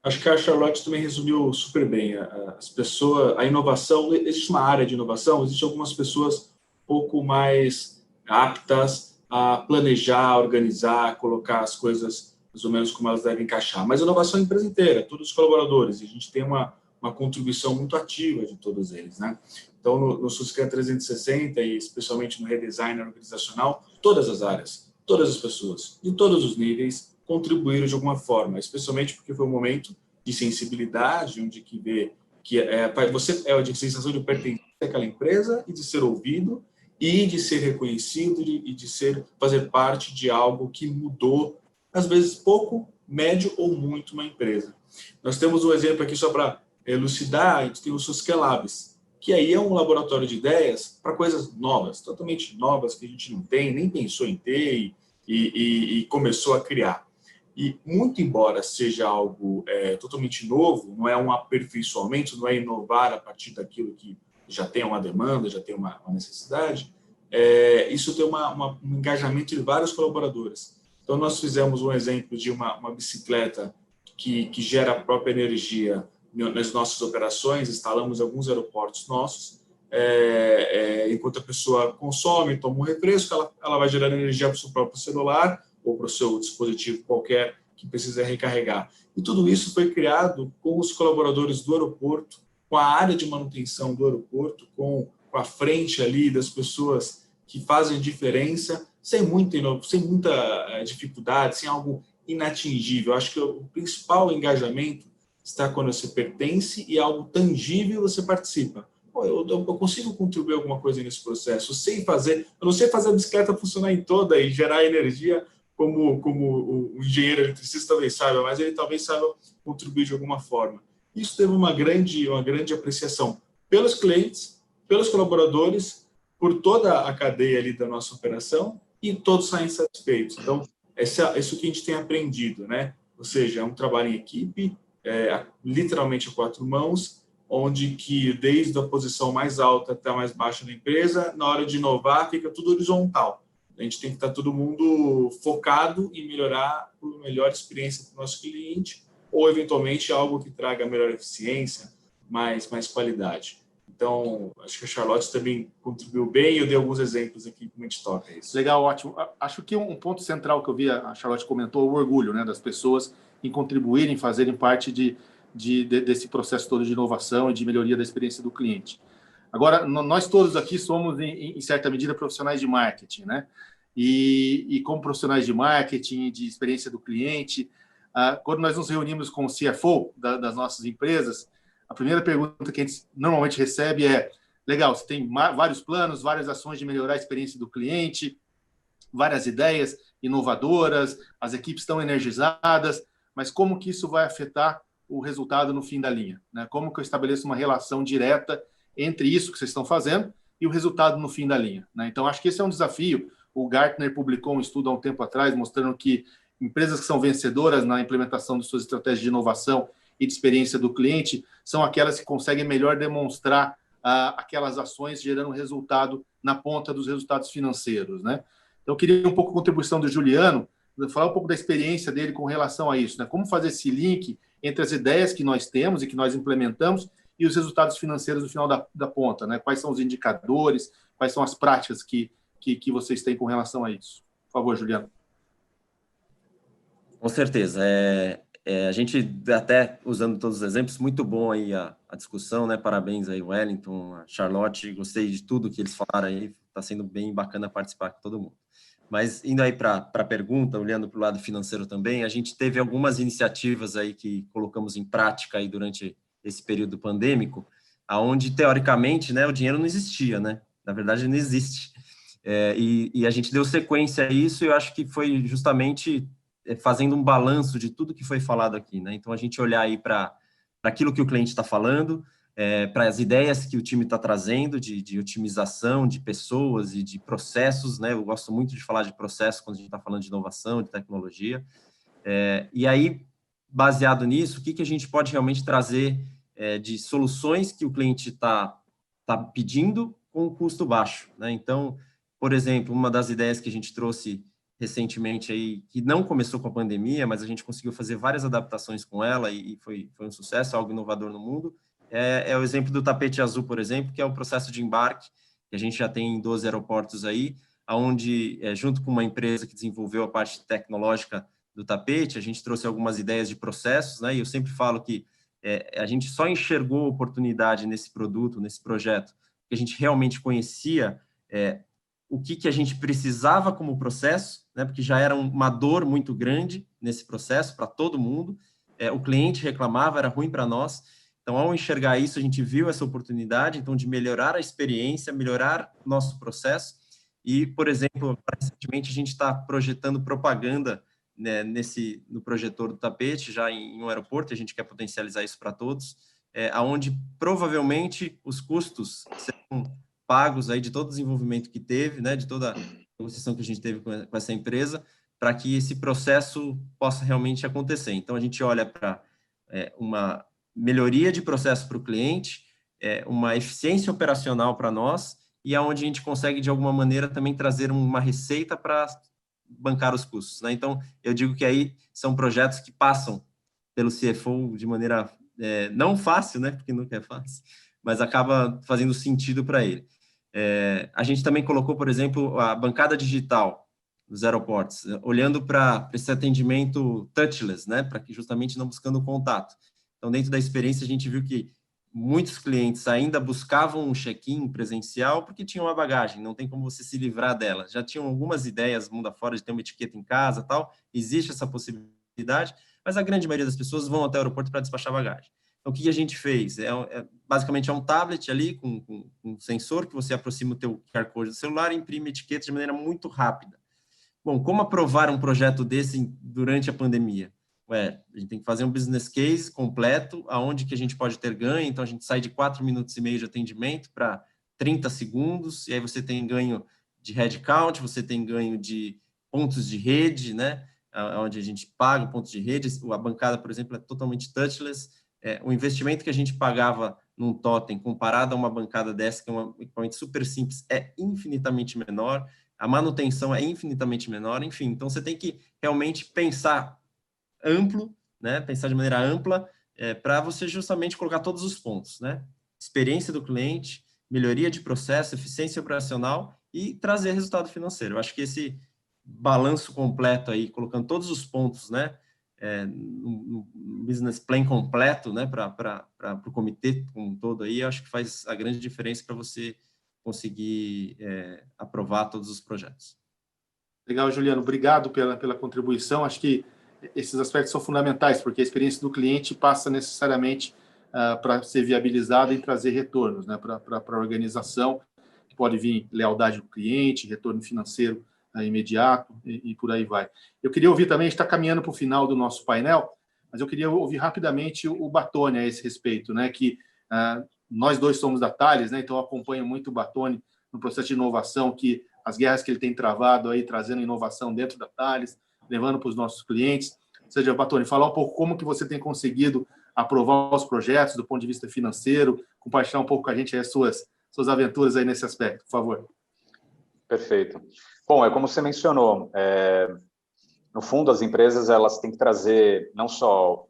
Acho que a Charlotte também resumiu super bem. As pessoas, a inovação, existe uma área de inovação, existem algumas pessoas um pouco mais aptas a planejar, organizar, colocar as coisas mais ou menos como elas devem encaixar. Mas a inovação é a empresa inteira, todos os colaboradores, e a gente tem uma contribuição muito ativa de todos eles, né? Então, no Socicam 360 e especialmente no redesign organizacional, todas as áreas, todas as pessoas, de todos os níveis, contribuíram de alguma forma, especialmente porque foi um momento de sensibilidade, onde que vê que você é a sensação de pertencer àquela empresa e de ser ouvido e de ser reconhecido e de fazer parte de algo que mudou, às vezes pouco, médio ou muito uma empresa. Nós temos um exemplo aqui só para elucidar, a gente tem o Socicam Labs, que aí é um laboratório de ideias para coisas novas, totalmente novas, que a gente não tem, nem pensou em ter e começou a criar. E, muito embora seja algo totalmente novo, não é um aperfeiçoamento, não é inovar a partir daquilo que já tem uma demanda, já tem uma necessidade, isso tem um engajamento de vários colaboradores. Então, nós fizemos um exemplo de uma bicicleta que gera a própria energia nas nossas operações, instalamos alguns aeroportos nossos, enquanto a pessoa consome, toma um refresco, ela vai gerar energia para o seu próprio celular ou para o seu dispositivo qualquer que precisa recarregar. E tudo isso foi criado com os colaboradores do aeroporto, com a área de manutenção do aeroporto, com a frente ali das pessoas que fazem diferença, sem muita dificuldade, sem algo inatingível. Acho que o principal engajamento está quando você pertence e algo tangível você participa. pô, eu consigo contribuir alguma coisa nesse processo, eu não sei fazer a bicicleta funcionar em toda e gerar energia como o engenheiro eletricista talvez saiba, mas ele talvez saiba contribuir de alguma forma. Isso teve uma grande apreciação pelos clientes, pelos colaboradores, por toda a cadeia ali da nossa operação, e todos saem satisfeitos. Então, isso que a gente tem aprendido, né? Ou seja, é um trabalho em equipe, literalmente a 4 mãos, onde que desde a posição mais alta até a mais baixa da empresa, na hora de inovar, fica tudo horizontal. A gente tem que estar todo mundo focado em melhorar a melhor experiência para o nosso cliente, ou eventualmente algo que traga melhor eficiência, mais qualidade. Então, acho que a Charlotte também contribuiu bem, eu dei alguns exemplos aqui como a gente toca isso. Legal, ótimo. Acho que um ponto central que eu vi, a Charlotte comentou, o orgulho, né, das pessoas em contribuírem, fazerem parte desse processo todo de inovação e de melhoria da experiência do cliente. Agora, nós todos aqui somos, em certa medida, profissionais de marketing, né? E como profissionais de marketing, de experiência do cliente, quando nós nos reunimos com o CFO das nossas empresas, a primeira pergunta que a gente normalmente recebe é: legal, você tem vários planos, várias ações de melhorar a experiência do cliente, várias ideias inovadoras, as equipes estão energizadas, mas como que isso vai afetar o resultado no fim da linha, né? Como que eu estabeleço uma relação direta entre isso que vocês estão fazendo e o resultado no fim da linha, né? Então, acho que esse é um desafio. O Gartner publicou um estudo há um tempo atrás mostrando que empresas que são vencedoras na implementação de suas estratégias de inovação e de experiência do cliente são aquelas que conseguem melhor demonstrar aquelas ações gerando resultado na ponta dos resultados financeiros, né? Então, eu queria um pouco a contribuição do Juliano, falar um pouco da experiência dele com relação a isso, né? Como fazer esse link entre as ideias que nós temos e que nós implementamos e os resultados financeiros no final da ponta, né? Quais são os indicadores, quais são as práticas que vocês têm com relação a isso? Por favor, Juliano. Com certeza. A gente, até usando todos os exemplos, muito bom aí a discussão, né? Parabéns aí, Wellington, a Charlotte, gostei de tudo que eles falaram aí, está sendo bem bacana participar com todo mundo. Mas indo aí para a pergunta, olhando para o lado financeiro também, a gente teve algumas iniciativas aí que colocamos em prática aí durante esse período pandêmico, aonde teoricamente, né, o dinheiro não existia, né? Na verdade, não existe. E a gente deu sequência a isso, e eu acho que foi justamente fazendo um balanço de tudo que foi falado aqui, né? Então, a gente olhar aí para aquilo que o cliente está falando, para as ideias que o time está trazendo de otimização de pessoas e de processos, né? Eu gosto muito de falar de processos quando a gente está falando de inovação, de tecnologia. E aí, baseado nisso, o que a gente pode realmente trazer de soluções que o cliente está pedindo com custo baixo, né? Então, por exemplo, uma das ideias que a gente trouxe recentemente aí, que não começou com a pandemia, mas a gente conseguiu fazer várias adaptações com ela e foi um sucesso, algo inovador no mundo, é o exemplo do tapete azul, por exemplo, que é o processo de embarque, que a gente já tem em 12 aeroportos aí, onde, junto com uma empresa que desenvolveu a parte tecnológica do tapete, a gente trouxe algumas ideias de processos, né? E eu sempre falo que a gente só enxergou oportunidade nesse produto, nesse projeto, que a gente realmente conhecia o que a gente precisava como processo, né? Porque já era uma dor muito grande nesse processo para todo mundo. O cliente reclamava, era ruim para nós. Então, ao enxergar isso, a gente viu essa oportunidade, então, de melhorar a experiência, melhorar o nosso processo. E, por exemplo, recentemente a gente está projetando propaganda, né, no projetor do tapete, já em um aeroporto, a gente quer potencializar isso para todos, onde provavelmente os custos serão pagos aí de todo o desenvolvimento que teve, né, de toda a negociação que a gente teve com essa empresa, para que esse processo possa realmente acontecer. Então, a gente olha para uma melhoria de processo para o cliente, uma eficiência operacional para nós, e aonde a gente consegue, de alguma maneira, também trazer uma receita para bancar os custos, né? Então, eu digo que aí são projetos que passam pelo CFO de maneira não fácil, né? Porque nunca é fácil, mas acaba fazendo sentido para ele. A gente também colocou, por exemplo, a bancada digital dos aeroportos, olhando para esse atendimento touchless, né? Para que justamente não buscando contato. Então, dentro da experiência, a gente viu que muitos clientes ainda buscavam um check-in presencial porque tinham uma bagagem, não tem como você se livrar dela. Já tinham algumas ideias mundo afora de ter uma etiqueta em casa e tal, existe essa possibilidade, mas a grande maioria das pessoas vão até o aeroporto para despachar bagagem. Então, o que a gente fez? Basicamente, é um tablet ali com um sensor que você aproxima o teu QR Code do celular e imprime etiquetas de maneira muito rápida. Bom, como aprovar um projeto desse durante a pandemia? A gente tem que fazer um business case completo, aonde que a gente pode ter ganho, então a gente sai de 4 minutos e meio de atendimento para 30 segundos, e aí você tem ganho de headcount, você tem ganho de pontos de rede, né? Onde a gente paga pontos de rede, a bancada, por exemplo, é totalmente touchless. O investimento que a gente pagava num totem comparado a uma bancada dessa, que é um equipamento super simples, é infinitamente menor, a manutenção é infinitamente menor, enfim, então você tem que realmente pensar amplo, né? Pensar de maneira ampla, para você justamente colocar todos os pontos, né? Experiência do cliente, melhoria de processo, eficiência operacional e trazer resultado financeiro. Eu acho que esse balanço completo aí, colocando todos os pontos, né? No business plan completo, né? Para o comitê como um todo aí, eu acho que faz a grande diferença para você conseguir aprovar todos os projetos. Legal, Juliano. Obrigado pela contribuição. Acho que esses aspectos são fundamentais, porque a experiência do cliente passa necessariamente para ser viabilizada e trazer retornos, né, para a organização, que pode vir lealdade do cliente, retorno financeiro imediato e por aí vai. Eu queria ouvir também, a gente está caminhando para o final do nosso painel, mas eu queria ouvir rapidamente o Battoni a esse respeito, né, que nós dois somos da Thales, né, então eu acompanho muito o Battoni no processo de inovação, que as guerras que ele tem travado aí, trazendo inovação dentro da Thales, levando para os nossos clientes. Ou seja, Battoni, falar um pouco como que você tem conseguido aprovar os projetos do ponto de vista financeiro, compartilhar um pouco com a gente as suas aventuras aí nesse aspecto, por favor. Perfeito. Bom, como você mencionou, no fundo, as empresas elas têm que trazer não só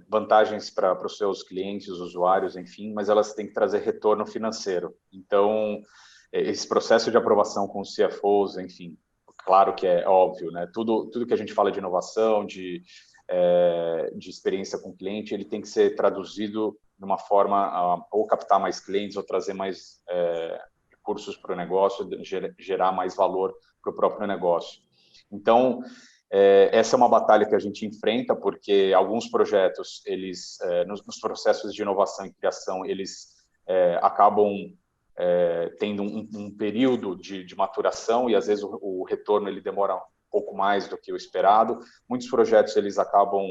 vantagens para os seus clientes, usuários, enfim, mas elas têm que trazer retorno financeiro. Então, esse processo de aprovação com os CFOs, enfim, claro que é óbvio, né? Tudo que a gente fala de inovação, de experiência com o cliente, ele tem que ser traduzido de uma forma a ou captar mais clientes ou trazer mais recursos para o negócio, gerar mais valor para o próprio negócio. Então, essa é uma batalha que a gente enfrenta, porque alguns projetos, eles, nos processos de inovação e criação, eles acabam tendo um período de maturação e, às vezes, o retorno ele demora um pouco mais do que o esperado. Muitos projetos eles acabam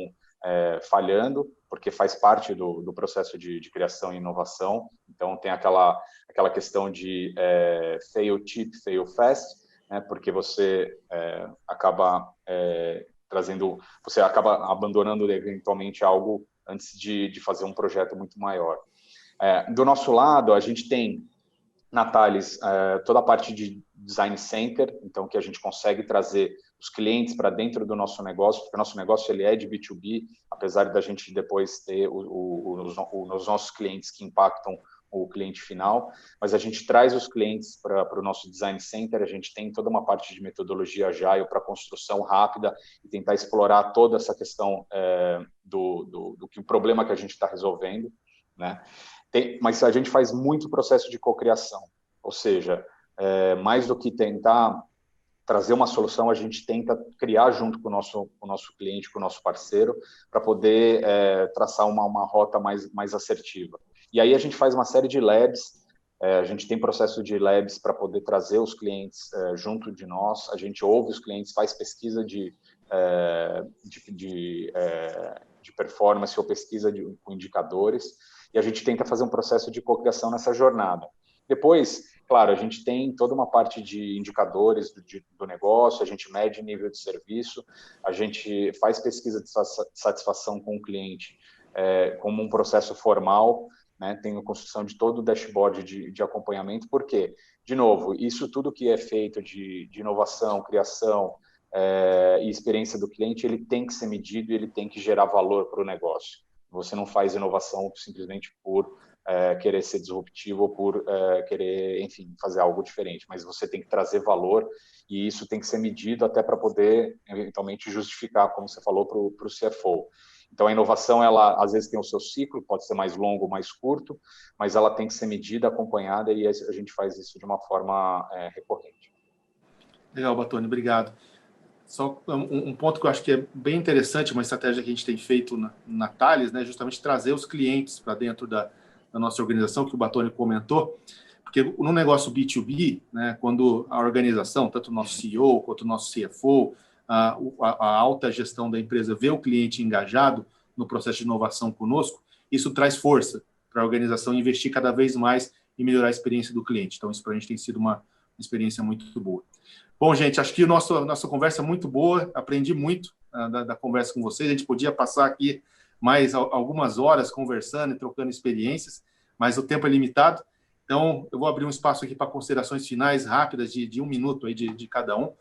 falhando, porque faz parte do processo de criação e inovação. Então, tem aquela questão de fail cheap, fail fast, né? Porque você acaba você acaba abandonando eventualmente algo antes de fazer um projeto muito maior. Do nosso lado, a gente tem na Thales toda a parte de design center, então que a gente consegue trazer os clientes para dentro do nosso negócio, porque o nosso negócio ele é de B2B, apesar da gente depois ter os nossos clientes que impactam o cliente final, mas a gente traz os clientes para o nosso design center, a gente tem toda uma parte de metodologia agile para construção rápida e tentar explorar toda essa questão do problema que a gente está resolvendo, né? Mas a gente faz muito processo de cocriação, ou seja, mais do que tentar trazer uma solução, a gente tenta criar junto com o nosso cliente, com o nosso parceiro, para poder traçar uma rota mais assertiva. E aí a gente faz uma série de labs, a gente tem processo de labs para poder trazer os clientes junto de nós, a gente ouve os clientes, faz pesquisa de performance ou pesquisa com indicadores, e a gente tenta fazer um processo de cocriação nessa jornada. Depois, claro, a gente tem toda uma parte de indicadores do negócio, a gente mede nível de serviço, a gente faz pesquisa de satisfação com o cliente como um processo formal, né? Tem a construção de todo o dashboard de acompanhamento, porque, de novo, isso tudo que é feito de inovação, criação e experiência do cliente, ele tem que ser medido e ele tem que gerar valor para o negócio. Você não faz inovação simplesmente por querer ser disruptivo ou por querer, enfim, fazer algo diferente, mas você tem que trazer valor e isso tem que ser medido até para poder, eventualmente, justificar, como você falou, para o CFO. Então, a inovação, ela às vezes tem o seu ciclo, pode ser mais longo ou mais curto, mas ela tem que ser medida, acompanhada e a gente faz isso de uma forma recorrente. Legal, Battoni, obrigado. Só um ponto que eu acho que é bem interessante, uma estratégia que a gente tem feito na Thales, né, justamente trazer os clientes para dentro da nossa organização, que o Batoni comentou, porque no negócio B2B, né, quando a organização, tanto o nosso CEO quanto o nosso CFO, a alta gestão da empresa vê o cliente engajado no processo de inovação conosco, isso traz força para a organização investir cada vez mais e melhorar a experiência do cliente. Então, isso para a gente tem sido uma experiência muito boa. Bom, gente, acho que nossa conversa é muito boa, aprendi muito da conversa com vocês, a gente podia passar aqui mais algumas horas conversando e trocando experiências, mas o tempo é limitado, então eu vou abrir um espaço aqui para considerações finais rápidas de 1 minuto aí de cada um.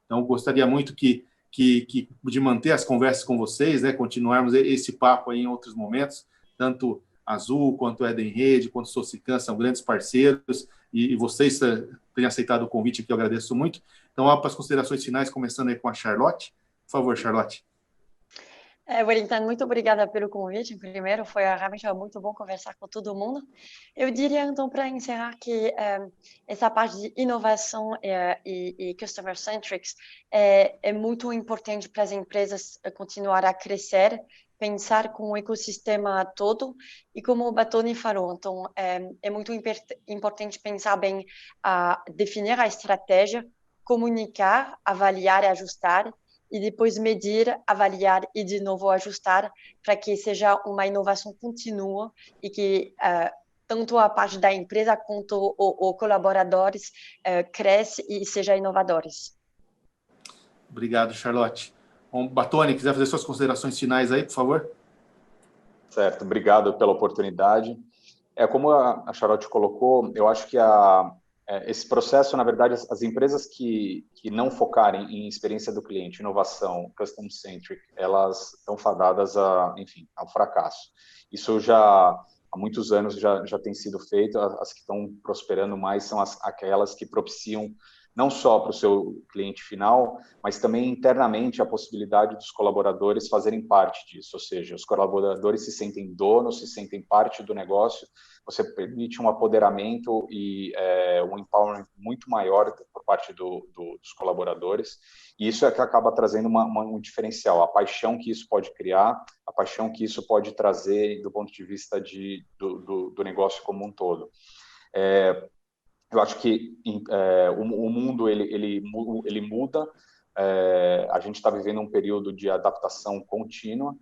Então, eu gostaria muito de manter as conversas com vocês, né, continuarmos esse papo aí em outros momentos, tanto Azul, quanto Eden Rede, quanto Socican, são grandes parceiros, e vocês têm aceitado o convite, que eu agradeço muito. Então, para as considerações finais, começando aí com a Charlotte. Por favor, Charlotte. Wellington, muito obrigada pelo convite. Primeiro, foi realmente muito bom conversar com todo mundo. Eu diria, então, para encerrar, que essa parte de inovação e customer-centric é muito importante para as empresas continuar a crescer, pensar com o ecossistema todo, e como o Batoni falou, então, é muito importante pensar bem, definir a estratégia, comunicar, avaliar e ajustar, e depois medir, avaliar e de novo ajustar, para que seja uma inovação contínua e que tanto a parte da empresa quanto os colaboradores cresçam e sejam inovadores. Obrigado, Charlotte. Bom, Batoni, quiser fazer suas considerações finais aí, por favor? Certo, obrigado pela oportunidade. Como a Charlotte colocou, eu acho que esse processo, na verdade, as empresas que não focarem em experiência do cliente, inovação, custom-centric, elas estão fadadas ao fracasso. Isso já há muitos anos já tem sido feito. As que estão prosperando mais são aquelas que propiciam não só para o seu cliente final, mas também internamente a possibilidade dos colaboradores fazerem parte disso, ou seja, os colaboradores se sentem donos, se sentem parte do negócio, você permite um apoderamento e um empowerment muito maior por parte dos colaboradores, e isso é que acaba trazendo um diferencial, a paixão que isso pode criar, a paixão que isso pode trazer do ponto de vista do negócio como um todo. Eu acho que o mundo ele muda. A gente está vivendo um período de adaptação contínua,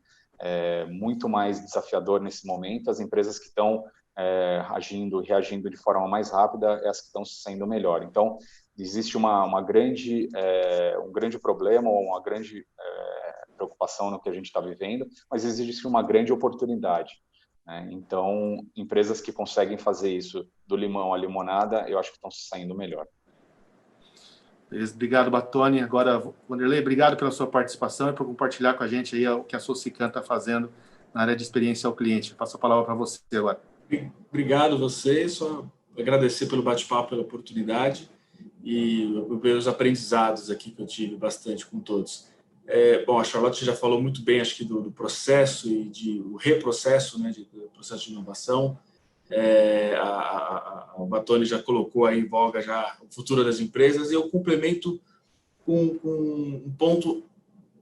muito mais desafiador nesse momento. As empresas que estão reagindo de forma mais rápida, é as que estão se saindo melhor. Então, existe um grande problema, ou uma grande preocupação no que a gente está vivendo, mas existe uma grande oportunidade. Então, empresas que conseguem fazer isso do limão à limonada, eu acho que estão se saindo melhor. Obrigado, Batoni. Agora, Wanderley, obrigado pela sua participação e por compartilhar com a gente aí o que a Socican está fazendo na área de experiência ao cliente. Passo a palavra para você agora. Obrigado a vocês, só agradecer pelo bate-papo, pela oportunidade e pelos aprendizados aqui que eu tive bastante com todos. Bom, a Charlotte já falou muito bem, acho que do processo e o reprocesso, né, do processo de inovação. O Batoni já colocou aí em voga já o futuro das empresas, e eu complemento com um ponto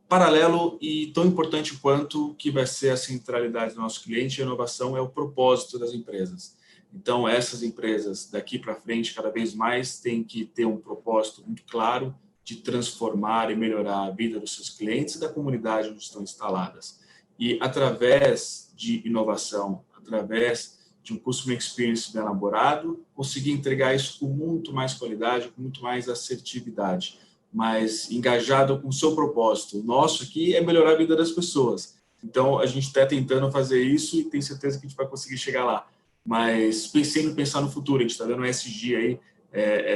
paralelo e tão importante quanto, que vai ser a centralidade do nosso cliente. A inovação é o propósito das empresas. Então, essas empresas daqui para frente, cada vez mais, têm que ter um propósito muito claro de transformar e melhorar a vida dos seus clientes e da comunidade onde estão instaladas. E, através de inovação, através de um customer experience bem elaborado, conseguir entregar isso com muito mais qualidade, com muito mais assertividade, mas engajado com o seu propósito. O nosso aqui é melhorar a vida das pessoas. Então, a gente está tentando fazer isso e tem certeza que a gente vai conseguir chegar lá. Mas sempre pensar no futuro. A gente está dando um ESG aí,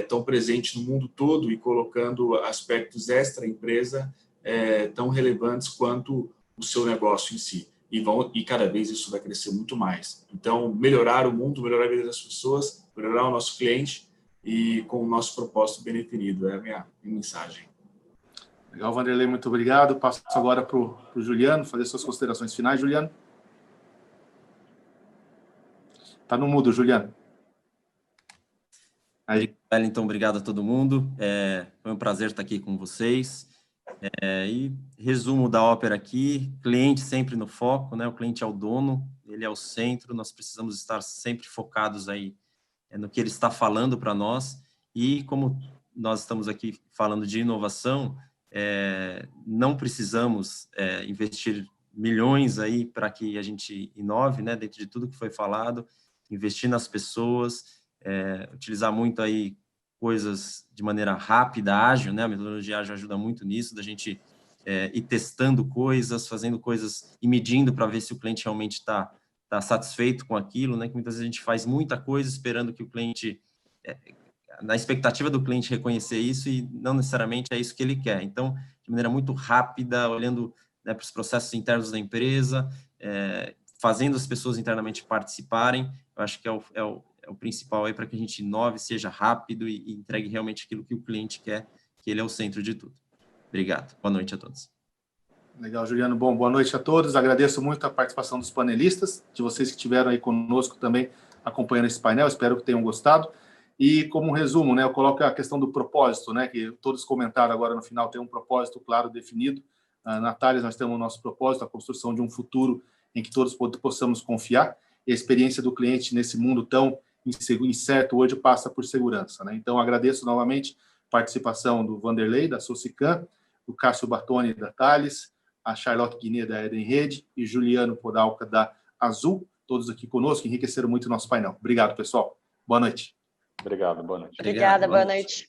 tão presente no mundo todo e colocando aspectos extra-empresa tão relevantes quanto o seu negócio em si. E cada vez isso vai crescer muito mais. Então, melhorar o mundo, melhorar a vida das pessoas, melhorar o nosso cliente e com o nosso propósito bem definido. É a minha mensagem. Legal, Wanderley, muito obrigado. Passo agora para o Juliano fazer suas considerações finais. Juliano? Está no mudo, Juliano. Aí. Wellington, obrigado a todo mundo. Foi um prazer estar aqui com vocês. E resumo da ópera aqui: cliente sempre no foco, né? O cliente é o dono, ele é o centro, nós precisamos estar sempre focados aí no que ele está falando para nós, e como nós estamos aqui falando de inovação, não precisamos investir milhões aí para que a gente inove, né, dentro de tudo que foi falado, investir nas pessoas, utilizar muito aí coisas de maneira rápida, ágil, né, a metodologia ágil ajuda muito nisso, da gente ir testando coisas, fazendo coisas e medindo para ver se o cliente realmente está satisfeito com aquilo, né, que muitas vezes a gente faz muita coisa esperando que o cliente, na expectativa do cliente reconhecer isso, e não necessariamente é isso que ele quer. Então, de maneira muito rápida, olhando, né, para os processos internos da empresa, fazendo as pessoas internamente participarem, eu acho que é o principal aí para que a gente inove, seja rápido e entregue realmente aquilo que o cliente quer, que ele é o centro de tudo. Obrigado. Boa noite a todos. Legal, Juliano. Bom, boa noite a todos. Agradeço muito a participação dos panelistas, de vocês que estiveram aí conosco também acompanhando esse painel. Espero que tenham gostado. E como um resumo, né, eu coloco a questão do propósito, né, que todos comentaram agora no final, tem um propósito claro, definido. Na Thales, nós temos o nosso propósito, a construção de um futuro em que todos possamos confiar. E a experiência do cliente nesse mundo tão incerto hoje passa por segurança, né? Então, agradeço novamente a participação do Vanderlei, da Socicam, do Cássio Battoni, da Thales, a Charlotte Guiné, da Eden Rede, e Juliano Podalca, da Azul, todos aqui conosco, enriqueceram muito o nosso painel. Obrigado, pessoal. Boa noite. Obrigado, boa noite. Obrigada, boa noite.